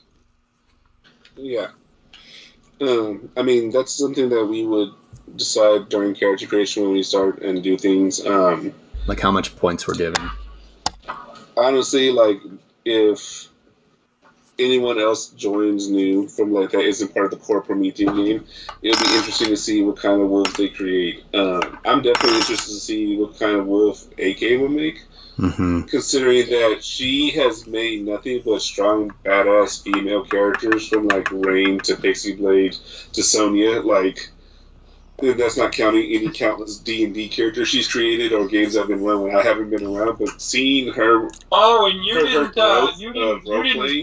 Yeah. I mean, that's something that we would decide during character creation when we start and do things. Like how much points we're given. Honestly, like if anyone else joins new from like that isn't part of the core Promethean game, it'll be interesting to see what kind of wolves they create. I'm definitely interested to see what kind of wolf AK will make. Mm-hmm. Considering that she has made nothing but strong, badass female characters, from like Rain to Pixie Blade to Sonya. Like, that's not counting any countless D&D characters she's created or games I've been run when I haven't been around. But seeing her, and you didn't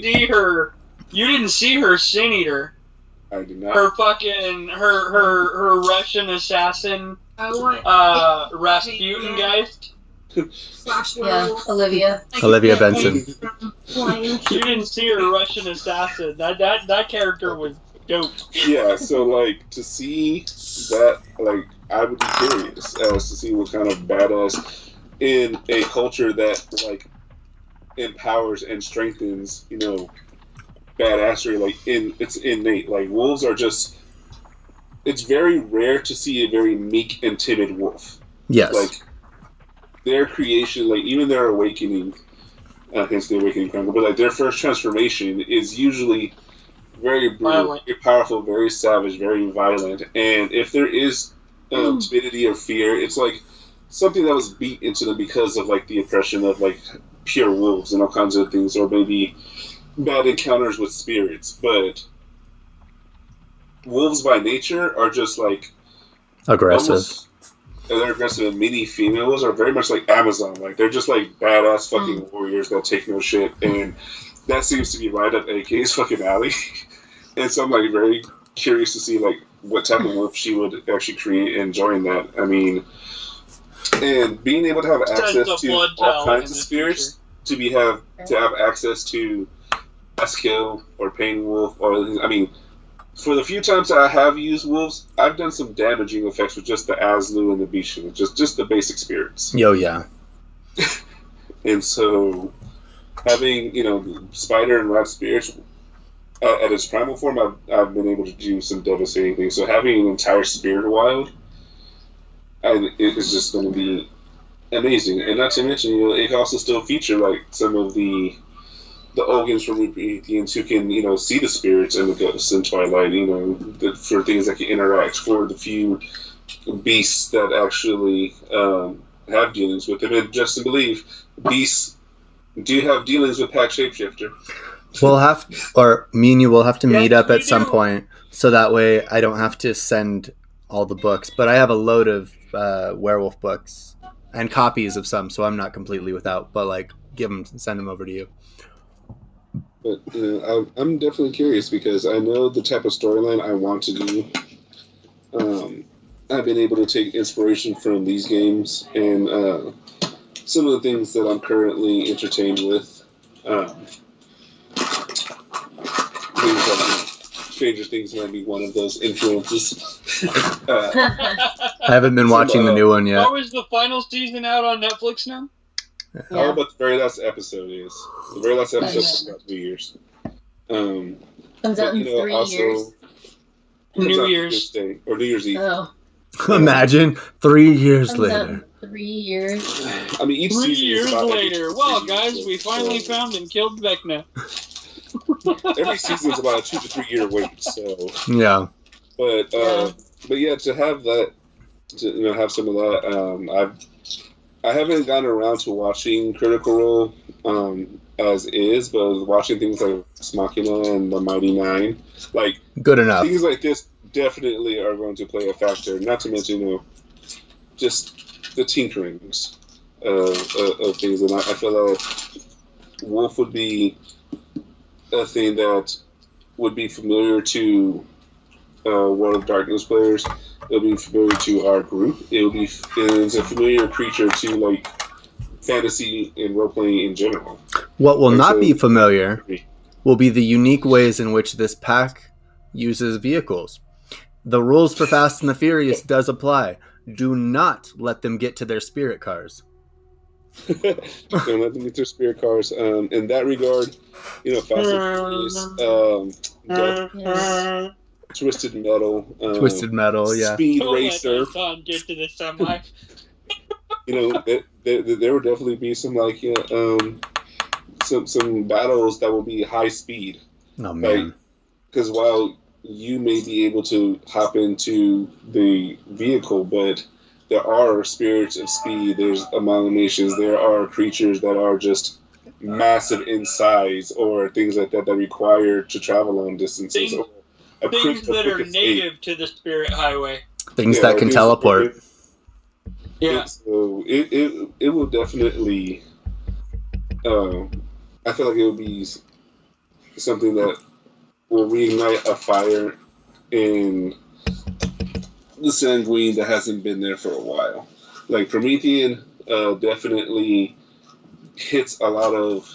see her. You didn't see her Sin Eater. I did not. Her fucking her Russian assassin, Rasputin Geist. Yeah, Olivia Benson. You didn't see her Russian assassin. That character was dope. Yeah, so like to see that, like I would be curious as to see what kind of badass in a culture that like empowers and strengthens, badassery. Like it's innate. Like wolves are just. It's very rare to see a very meek and timid wolf. Yes. Like their creation, like even their awakening, hence the Awakening Chronicle, but like their first transformation is usually very brutal, very powerful, very savage, very violent. And if there is timidity or fear, it's like something that was beat into them because of like the oppression of like pure wolves and all kinds of things, or maybe bad encounters with spirits. But wolves by nature are just like aggressive. They're aggressive, and many females are very much like Amazon. Like they're just like badass fucking warriors that take no shit, and that seems to be right up AK's fucking alley. And so I'm like very curious to see like what type of wolf she would actually create and join that. I mean, and being able to have access to all kinds of spirits, to have access to Askill or Pain Wolf, or I mean, for the few times that I have used wolves, I've done some damaging effects with just the Aslu and the Bishu, just the basic spirits. Yo, yeah. And so, having spider and rat spirits at its primal form, I've been able to do some devastating things. So having an entire spirit wild, it is just going to be amazing. And not to mention, it can also still feature like some of the Ogans from Prometheans who can, see the spirits and the ghosts in Twilight, for things that can interact, for the few beasts that actually have dealings with them. And just to believe, beasts do have dealings with Pack Shapeshifter. Me and you will have to meet up at some point, so that way I don't have to send all the books. But I have a load of werewolf books and copies of some, so I'm not completely without. But like, send them over to you. But I'm definitely curious because I know the type of storyline I want to do. I've been able to take inspiration from these games and some of the things that I'm currently entertained with. Things like Stranger Things might be one of those influences. I haven't been watching the new one yet. How is the final season out on Netflix now? How about the very last episode is? The very last episode is about 3 years. Comes out in 3 years. New Year's Day or New Year's Eve. Oh. Imagine 3 years later. 3 years. I mean, each 3 season years later. Well, guys, we finally found and killed Vecna. Every season's about a 2 to 3 year wait. So yeah. But yeah, to have that, to have some of that. I haven't gotten around to watching Critical Role as is, but watching things like Machina and the Mighty Nine, like good enough. Things like this definitely are going to play a factor. Not to mention, just the tinkerings of things, and I feel like Wolf would be a thing that would be familiar to World of Darkness players. It'll be familiar to our group. It's a familiar creature to like fantasy and role playing in general. What will not be familiar will be the unique ways in which this pack uses vehicles. The rules for Fast and the Furious does apply. Do not let them get to their spirit cars. Don't let them get their spirit cars. In that regard, Fast and Furious, Twisted Metal. Twisted Metal, yeah. Speed Racer. Get to the semi. There will definitely be some like some battles that will be high speed. Oh man! Because while you may be able to hop into the vehicle, but there are spirits of speed. There's amalgamations. There are creatures that are just massive in size, or things like that require to travel long distances. Things that are native to the Spirit Highway. Things that can teleport. Yeah. So it will definitely. I feel like it will be something that will reignite a fire in the Sanguine that hasn't been there for a while. Like Promethean definitely hits a lot of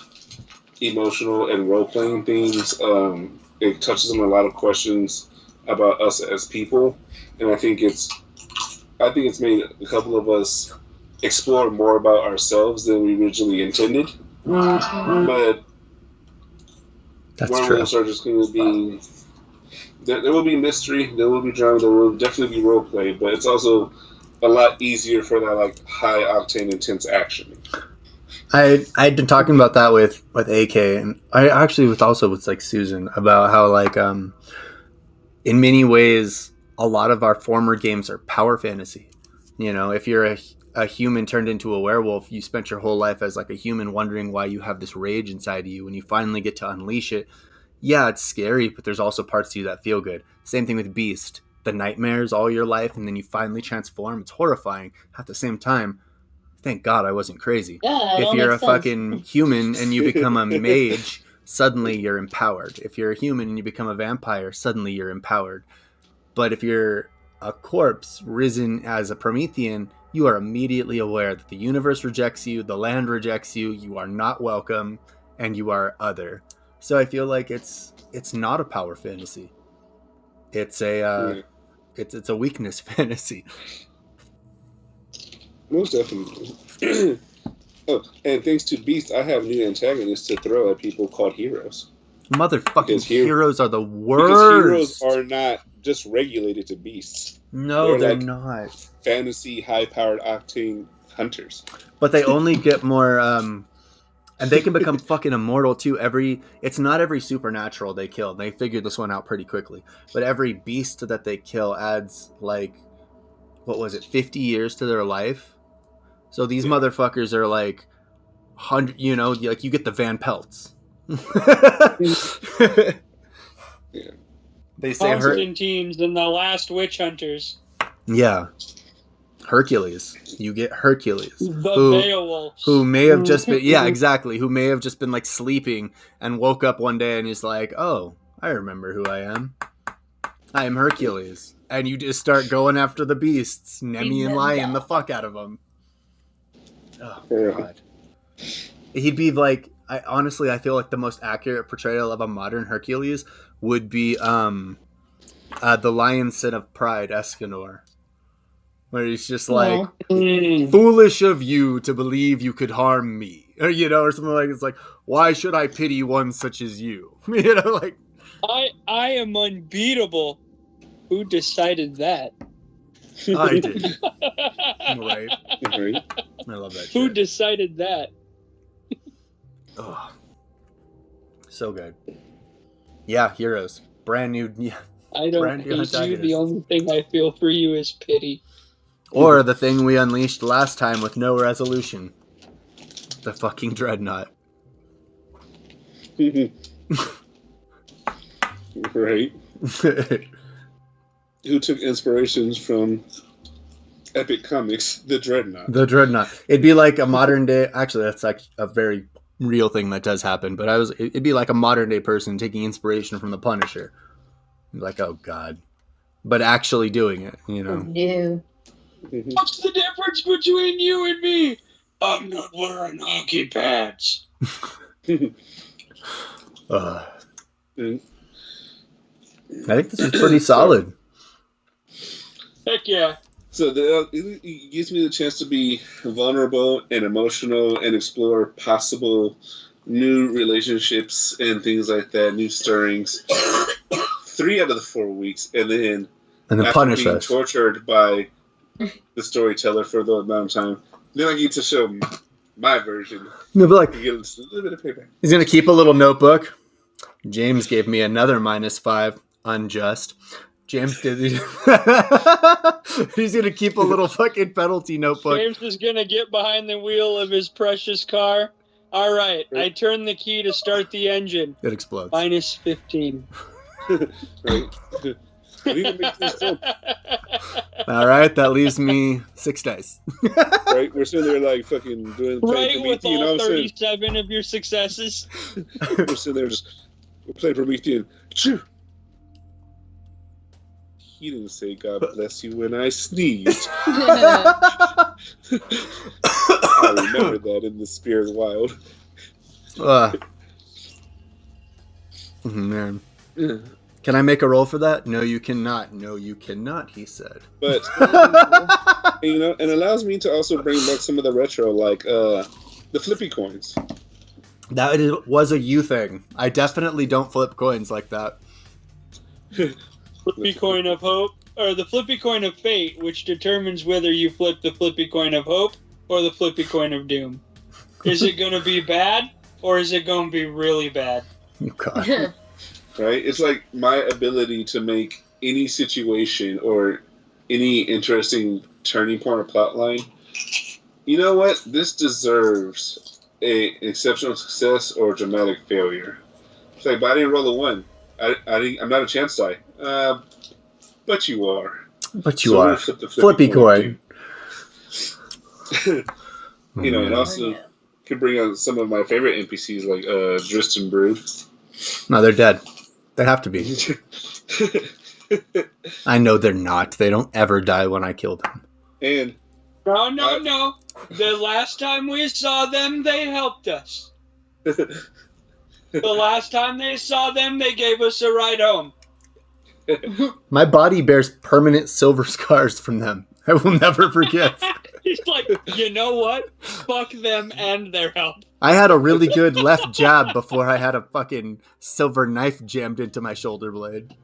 emotional and role-playing themes. It touches on a lot of questions about us as people, and I think it's I think it's made a couple of us explore more about ourselves than we originally intended. But That's werewolves true. are just going to be. There will be mystery, there will be drama, there will definitely be role play, but it's also a lot easier for that like high octane intense action. I'd been talking about that with AK, and I actually with like Susan about how like in many ways a lot of our former games are power fantasy. You know, if you're a human turned into a werewolf, you spent your whole life as like a human wondering why you have this rage inside of you. When you finally get to unleash it, yeah, it's scary, but there's also parts of you that feel good. Same thing with Beast. The nightmares all your life, and then you finally transform. It's horrifying. At the same time, thank God I wasn't crazy. Yeah, it If all you're makes a sense. fucking human and you become a mage, suddenly you're empowered. If you're a human and you become a vampire, suddenly you're empowered. But if you're a corpse risen as a Promethean, you are immediately aware that the universe rejects you, the land rejects you, you are not welcome, and you are other. So I feel like it's not a power fantasy. It's a it's a weakness fantasy. Most definitely. Oh, and thanks to Beast, I have new antagonists to throw at people called heroes. Motherfucking heroes are the worst. Because heroes are not just regulated to beasts. No, they're like not. Fantasy, high-powered octane hunters. But they only get more, and they can become fucking immortal too. It's not every supernatural they kill. They figured this one out pretty quickly. But every beast that they kill adds like, what was it, 50 years to their life. So these motherfuckers are like 100. You know, like you get the Van Pelts. They say Constantines and the last witch hunters. Yeah. Hercules. You get Hercules. The Beowulfs. Who may have just been, yeah, exactly. Who may have just been like sleeping and woke up one day and is like, oh, I remember who I am. I am Hercules. And you just start going after the beasts, Nemean lion the fuck out of them. Oh, God. He'd be like, honestly, I feel like the most accurate portrayal of a modern Hercules would be the Lion's Sin of Pride, Escanor. Where he's just like, foolish of you to believe you could harm me. Or, you know, or something like, it's like, why should I pity one such as you? You know, like, I am unbeatable. Who decided that? I did. Right. I love that shit. Who decided that? Oh, so good. Yeah, heroes. Brand new. Yeah, I don't hate you. The only thing I feel for you is pity. Or the thing we unleashed last time with no resolution. The fucking dreadnought. Right. Who took inspirations from epic comics, the dreadnought. The dreadnought. It'd be like a modern day. Actually, that's like a very real thing that does happen. But it'd be like a modern day person taking inspiration from the Punisher. Like, oh God, but actually doing it. You know. Yeah. What's the difference between you and me? I'm not wearing hockey pads. I think this is pretty solid. Heck yeah. So it gives me the chance to be vulnerable and emotional and explore possible new relationships and things like that, new stirrings. 3 out of the 4 weeks, and then punish being us. Tortured by the storyteller for the amount of time. Then I get to show my version. No, but like, you get a little bit of payback. He's gonna keep a little notebook. James gave me another -5, unjust. James did. He's gonna keep a little fucking penalty notebook. James is gonna get behind the wheel of his precious car. All right, I turn the key to start the engine. It explodes. -15. Right. All right, that leaves me 6 dice. Right, we're sitting there like fucking doing right with all 37 of your successes. We're sitting there just play Promethean. He didn't say God bless you when I sneezed. I remember that in the Spirit Wild. Man. Can I make a roll for that? No, you cannot. No, you cannot, he said. But you know, and allows me to also bring back some of the retro, like the flippy coins. That was a you thing. I definitely don't flip coins like that. Flippy coin of hope, or the flippy coin of fate, which determines whether you flip the flippy coin of hope or the flippy coin of doom. Is it going to be bad, or is it going to be really bad? Oh, God. Right? It's like my ability to make any situation or any interesting turning point or plot line. You know what? This deserves an exceptional success or dramatic failure. It's like, but I didn't roll a 1. I'm not a chance die. But you are. But you So are. flip the Flippy coin. You know, and also could bring on some of my favorite NPCs like Drist and Brood. No, they're dead. They have to be. I know they're not. They don't ever die when I kill them. And No. The last time we saw them, they helped us. The last time they saw them, they gave us a ride home. My body bears permanent silver scars from them. I will never forget. He's like, you know what? Fuck them and their help. I had a really good left jab before I had a fucking silver knife jammed into my shoulder blade.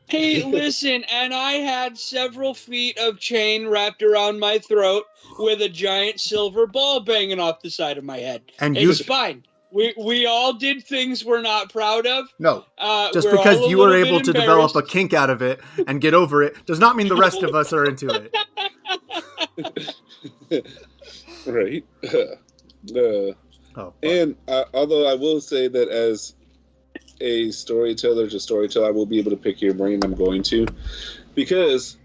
Hey, listen, and I had several feet of chain wrapped around my throat with a giant silver ball banging off the side of my head. And it's fine. We all did things we're not proud of. No, just because you were able to develop a kink out of it and get over it does not mean the rest of us are into it. Right. And although I will say that as a storyteller to storyteller, I will be able to pick your brain. I'm going to, because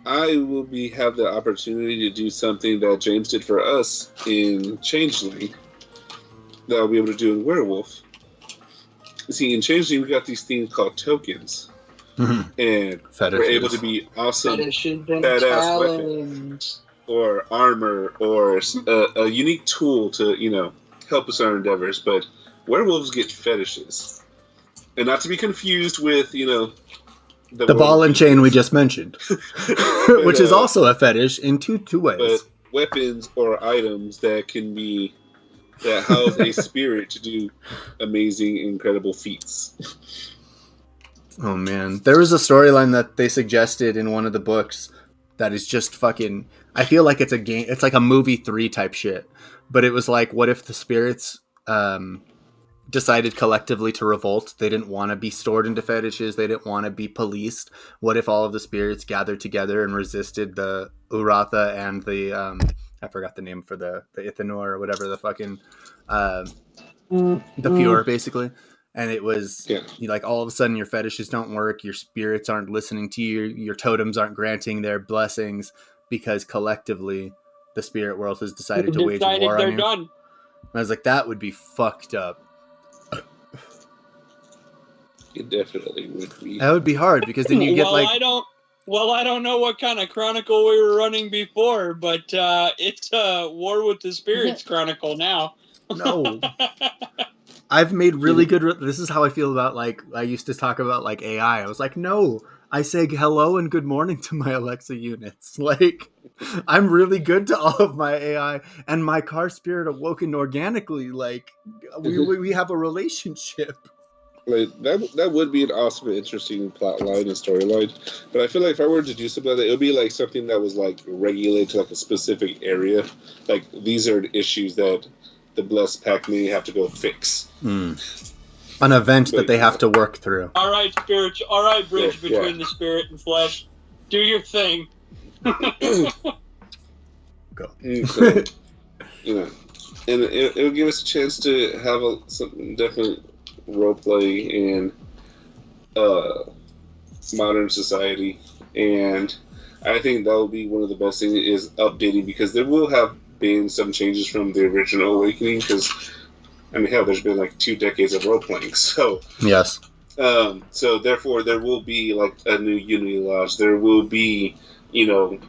I will have the opportunity to do something that James did for us in Changeling that I'll be able to do in Werewolf. See, in Changeling, we got these things called tokens. Mm-hmm. And fetishes. We're able to be awesome badass weapons or armor or a unique tool to, you know, help us in our endeavors. But werewolves get fetishes. And not to be confused with, you know, the ball and chain we just mentioned. But, which is also a fetish in two ways. But weapons or items that can be, that house a spirit to do amazing, incredible feats. Oh man, there was a storyline that they suggested in one of the books that is just fucking. I feel like it's a game. It's like a movie 3 type shit. But it was like, what if the spirits decided collectively to revolt? They didn't want to be stored into fetishes. They didn't want to be policed. What if all of the spirits gathered together and resisted the Uratha and the I forgot the name for the Ithanor or whatever the fucking the pure basically. And it was like all of a sudden your fetishes don't work, your spirits aren't listening to you, your totems aren't granting their blessings because collectively the spirit world has decided to wage war on you. Done. I was like, that would be fucked up. It definitely would be. That would be hard because then you get I don't know what kind of chronicle we were running before, but it's War with the Spirits Chronicle now. No. I've made really good... This is how I feel about, like, I used to talk about, like, AI. I was like, no, I say hello and good morning to my Alexa units. Like, I'm really good to all of my AI, and my car spirit awoken organically. Like, we have a relationship. Like, that would be an awesome and interesting plot line and storyline. But I feel like if I were to do something like that, it would be like something that was, like, regulated to, like, a specific area. Like, these are issues that the Blessed Pack may have to go fix. An event that they have to work through. All right, bridge between the spirit and flesh. Do your thing. Go. So, you know, and it'll give us a chance to have some definite roleplay in modern society, and I think that will be one of the best things is updating, because there will have been some changes from the original Awakening, because I mean, hell, there's been like 2 decades of role playing, so yes. So therefore, there will be like a new Unity Lodge. There will be, you know,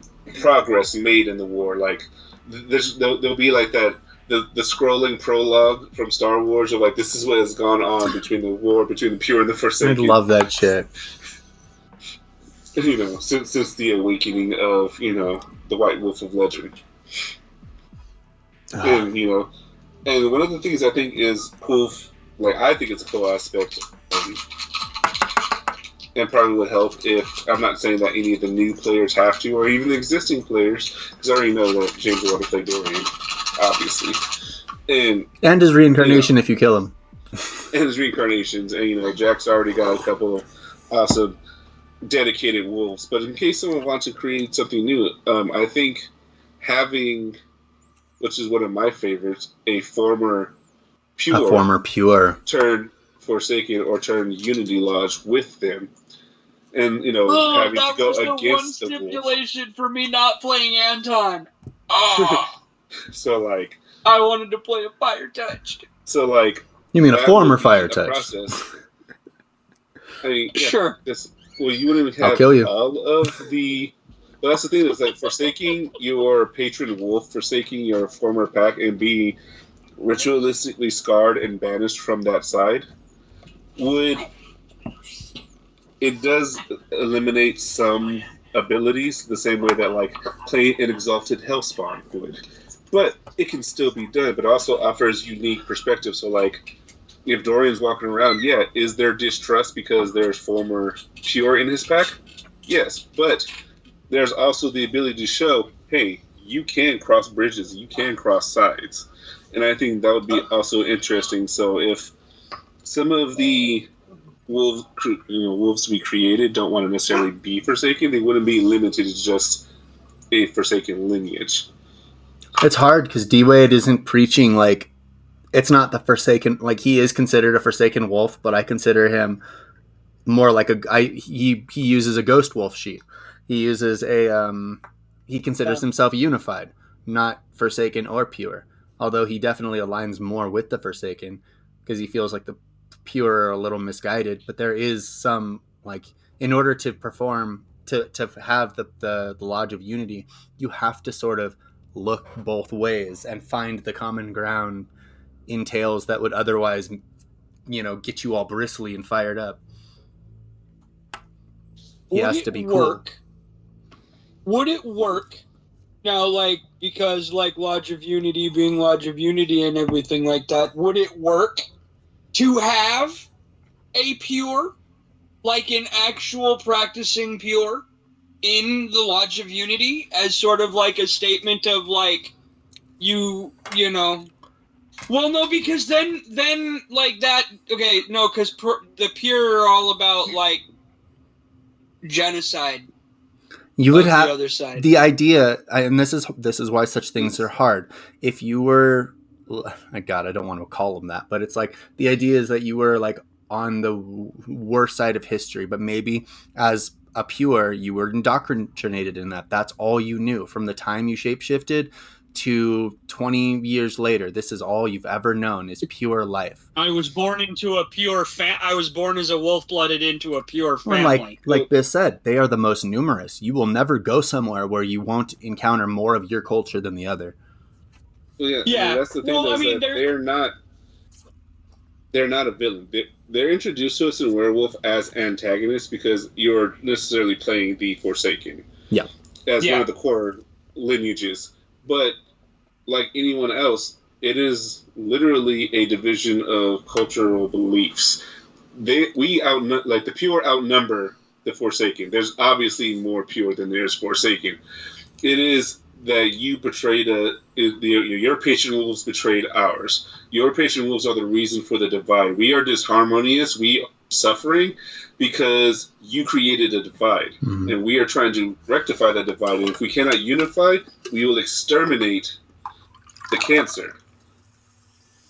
progress made in the war. Like there'll be like that the scrolling prologue from Star Wars of like this is what has gone on between the war between the pure and the I Forsaken. love that shit. You know, since the awakening of the White Wolf of Legend, and and one of the things I think is cool, like I think it's a cool aspect, and probably would help if I'm not saying that any of the new players have to, or even the existing players, because I already know that James will want to play Dorian, obviously, and his reincarnation if you kill him, and his reincarnations, and Jack's already got a couple of awesome dedicated wolves. But in case someone wants to create something new, I think having, which is one of my favorites, a former pure turn Forsaken or turn Unity Lodge with them, and having to go against the wolf. Stipulation for me not playing Anton. So like, I wanted to play a Fire Touch. So like, you mean a former Fire Touch? Process. I mean, yeah, sure. Well, you wouldn't have I'll kill you. all of the. Well, that's the thing is that forsaking your patron wolf, forsaking your former pack, and being ritualistically scarred and banished from that side it does eliminate some abilities the same way that like playing an exalted hellspawn would, but it can still be done. But also offers unique perspective. So like, if Dorian's walking around, is there distrust because there's former pure in his pack? Yes, but there's also the ability to show, hey, you can cross bridges, you can cross sides, and I think that would be also interesting. So if some of the wolves to be created don't want to necessarily be Forsaken, they wouldn't be limited to just a Forsaken lineage. It's hard because D-Wade isn't preaching like it's not the Forsaken. Like he is considered a Forsaken wolf, but I consider him more like he uses a ghost wolf sheet. He uses he considers himself unified, not Forsaken or pure. Although he definitely aligns more with the Forsaken because he feels like the pure are a little misguided. But there is some like in order to perform to have the Lodge of Unity, you have to sort of look both ways and find the common ground in tales that would otherwise get you all bristly and fired up. He has to be cool. Would it work now, like, because like Lodge of Unity being Lodge of Unity and everything like that, would it work to have a pure, like an actual practicing pure in the Lodge of Unity as sort of like a statement of like you know. Well, no, because then like that. Okay, no, because the pure are all about like genocide. You would have the other side. The idea, and this is why such things are hard. If you were, God, I don't want to call them that, but it's like the idea is that you were like on the worst side of history, but maybe as a pure, you were indoctrinated in that. That's all you knew from the time you shapeshifted to 20 years later. This is all you've ever known is pure life. I was born into a pure I was born as a wolf-blooded into a pure family. Like Biz said, they are the most numerous. You will never go somewhere where you won't encounter more of your culture than the other. Well, yeah. That's the thing. Well, that they're not a villain. They're introduced to us in Werewolf as antagonists because you're necessarily playing the Forsaken. Yeah. As one of the core lineages. But like anyone else, it is literally a division of cultural beliefs. The pure outnumber the Forsaken. There's obviously more pure than there's Forsaken. It is that you betrayed your patron wolves betrayed ours. Your patron wolves are the reason for the divide. We are disharmonious. We are suffering because you created a divide, and we are trying to rectify that divide. And if we cannot unify, we will exterminate the cancer,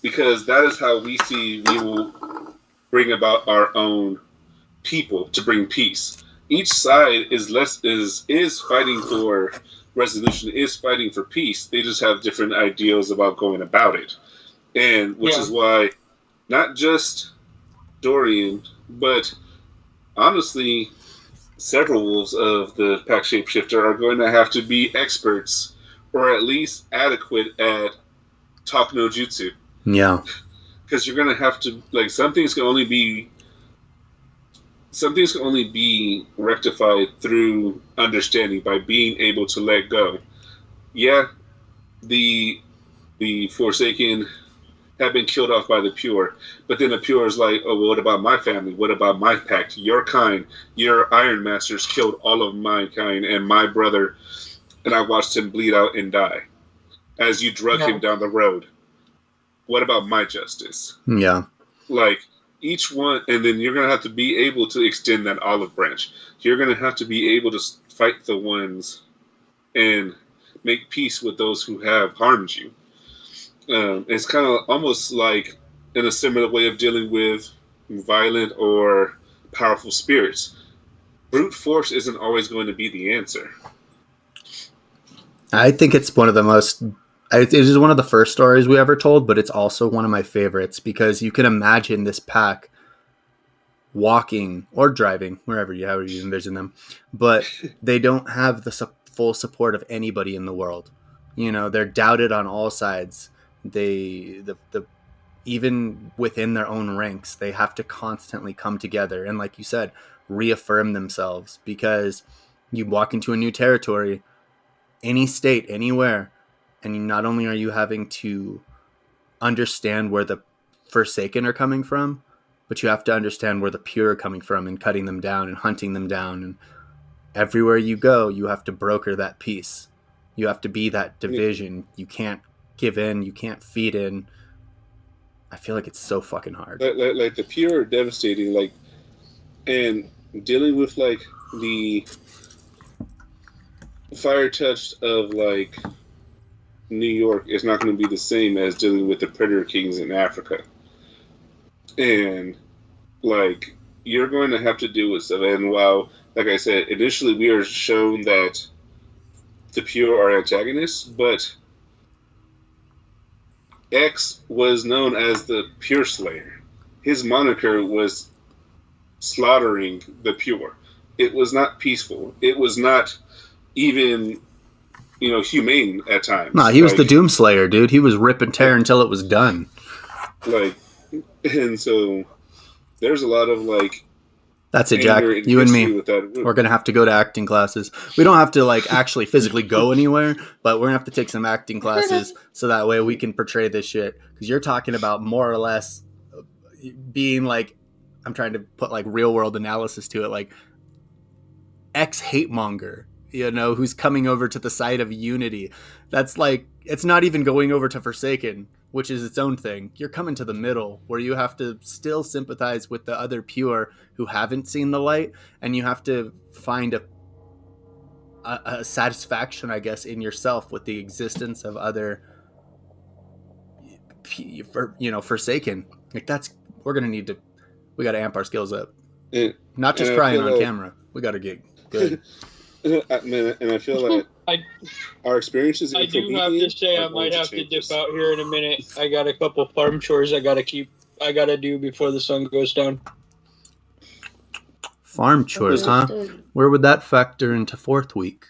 because that is how we see we will bring about our own people to bring peace. Each side is fighting for resolution, is fighting for peace. They just have different ideals about going about it, and which is why not just Dorian, but honestly, several wolves of the pack shapeshifter are going to have to be experts, or at least adequate at talk no jutsu. Yeah. Because you're gonna have to some things can only be rectified through understanding by being able to let go. Yeah, the Forsaken have been killed off by the Pure, but then the Pure is like, oh, well, what about my family? What about my pact? Your kind, your Iron Masters killed all of my kind and my brother, and I watched him bleed out and die as you drug him down the road. What about my justice? Yeah. Each one, and then you're going to have to be able to extend that olive branch. You're going to have to be able to fight the ones and make peace with those who have harmed you. It's kind of almost like in a similar way of dealing with violent or powerful spirits. Brute force isn't always going to be the answer. I think it's one of the most... It is one of the first stories we ever told, but it's also one of my favorites because you can imagine this pack walking or driving, however you envision them, but they don't have the full support of anybody in the world. They're doubted on all sides. Even within their own ranks, they have to constantly come together and, like you said, reaffirm themselves, because you walk into a new territory, any state, anywhere, and not only are you having to understand where the Forsaken are coming from, but you have to understand where the Pure are coming from and cutting them down and hunting them down. And everywhere you go, you have to broker that peace. You have to be that division. You can't give in. You can't feed in. I feel like it's so fucking hard. Like the Pure are devastating. And dealing with the fire touch of New York is not going to be the same as dealing with the Predator Kings in Africa. And you're going to have to deal with stuff. And while, like I said, initially we are shown that the Pure are antagonists, but X was known as the Pure Slayer. His moniker was slaughtering the Pure. It was not peaceful. It was not even humane at times. Nah, he was the Doomslayer, dude. He was rip and tear until it was done. And so there's a lot of that's it, Jack. You and me. We're gonna have to go to acting classes. We don't have to actually physically go anywhere, but we're gonna have to take some acting classes so that way we can portray this shit. Because you're talking about more or less being I'm trying to put real world analysis to it, ex hate monger, who's coming over to the side of unity. That's it's not even going over to Forsaken, which is its own thing. You're coming to the middle where you have to still sympathize with the other Pure who haven't seen the light, and you have to find a satisfaction, I guess, in yourself with the existence of other Forsaken. We're gonna need to, we gotta amp our skills up. Not just crying on camera. We gotta get good. And I feel like our experiences. I do have to say, I might have to dip out here in a minute. I got a couple farm chores I gotta do before the sun goes down. Farm chores, huh? Where would that factor into fourth week?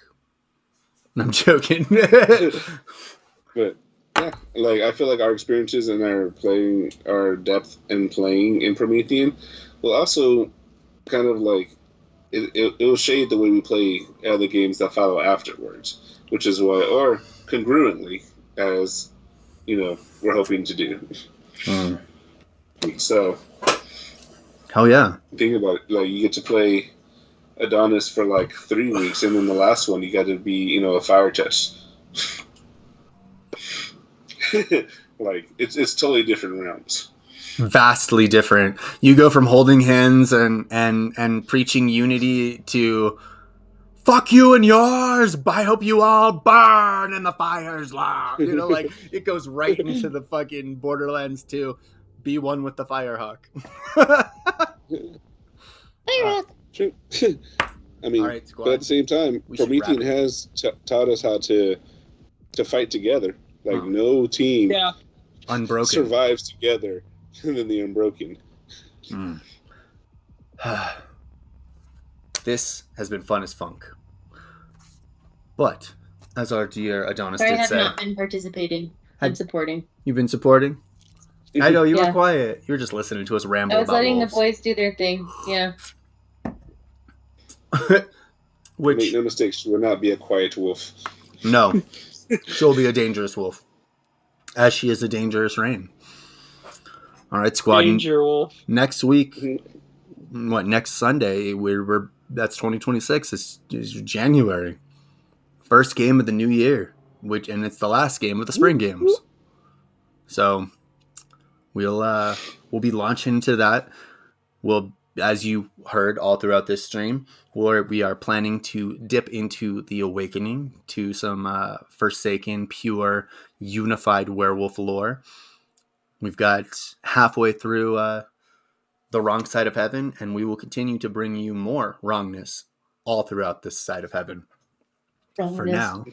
I'm joking. But yeah, I feel like our experiences and our depth in playing in Promethean will also kind of it will shade the way we play other games that follow afterwards, which is why, or congruently, as we're hoping to do. So, hell yeah! Think about it. You get to play Adonis for 3 weeks, and then the last one you got to be a fire touch. It's totally different realms. Vastly different. You go from holding hands and preaching unity to fuck you and yours. I hope you all burn in the fires. It goes right into the fucking Borderlands 2. Be one with the Firehawk. True. I mean, right, but at the same time, Promethean has taught us how to fight together. No team unbroken survives together than the Unbroken. This has been fun as funk. But, as our dear Adonis did say... I have not been participating and supporting. You've been supporting? I know you were Yeah. quiet. You were just listening to us ramble I was about letting wolves. the boys do their thing. Yeah. Which, Make no mistakes, she will not be a quiet wolf. no, she'll be a dangerous wolf, as she is a dangerous rain. All right, squad. Danger wolf. Next week, Mhm. next Sunday? We're that's 2026. It's January, first game of the new year, and it's the last game of the spring games. So we'll be launching into that. We'll, as you heard all throughout this stream, we are planning to dip into the Awakening, to some Forsaken, pure, unified werewolf lore. We've got halfway through the Wrong Side of Heaven, and we will continue to bring you more wrongness all throughout this side of heaven. For now,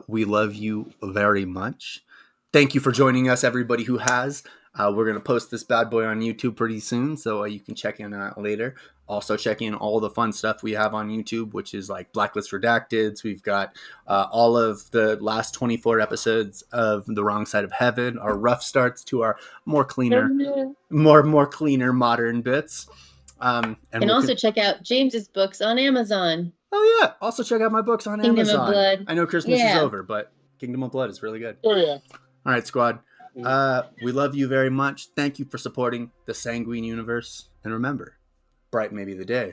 we love you very much. Thank you for joining us, everybody who has. We're going to post this bad boy on YouTube pretty soon, so you can check in on it later. Also, check in all the fun stuff we have on YouTube, which is like Blacklist Redacted. We've got all of the last 24 episodes of The Wrong Side of Heaven, our rough starts to our more cleaner, more cleaner modern bits. And also check out James's books on Amazon. Oh yeah! Also check out my books on Kingdom Amazon. of Blood. I know Christmas is over, but Kingdom of Blood is really good. Oh yeah. All right, squad. We love you very much. Thank you for supporting the Sanguine Universe. And remember, bright may be the day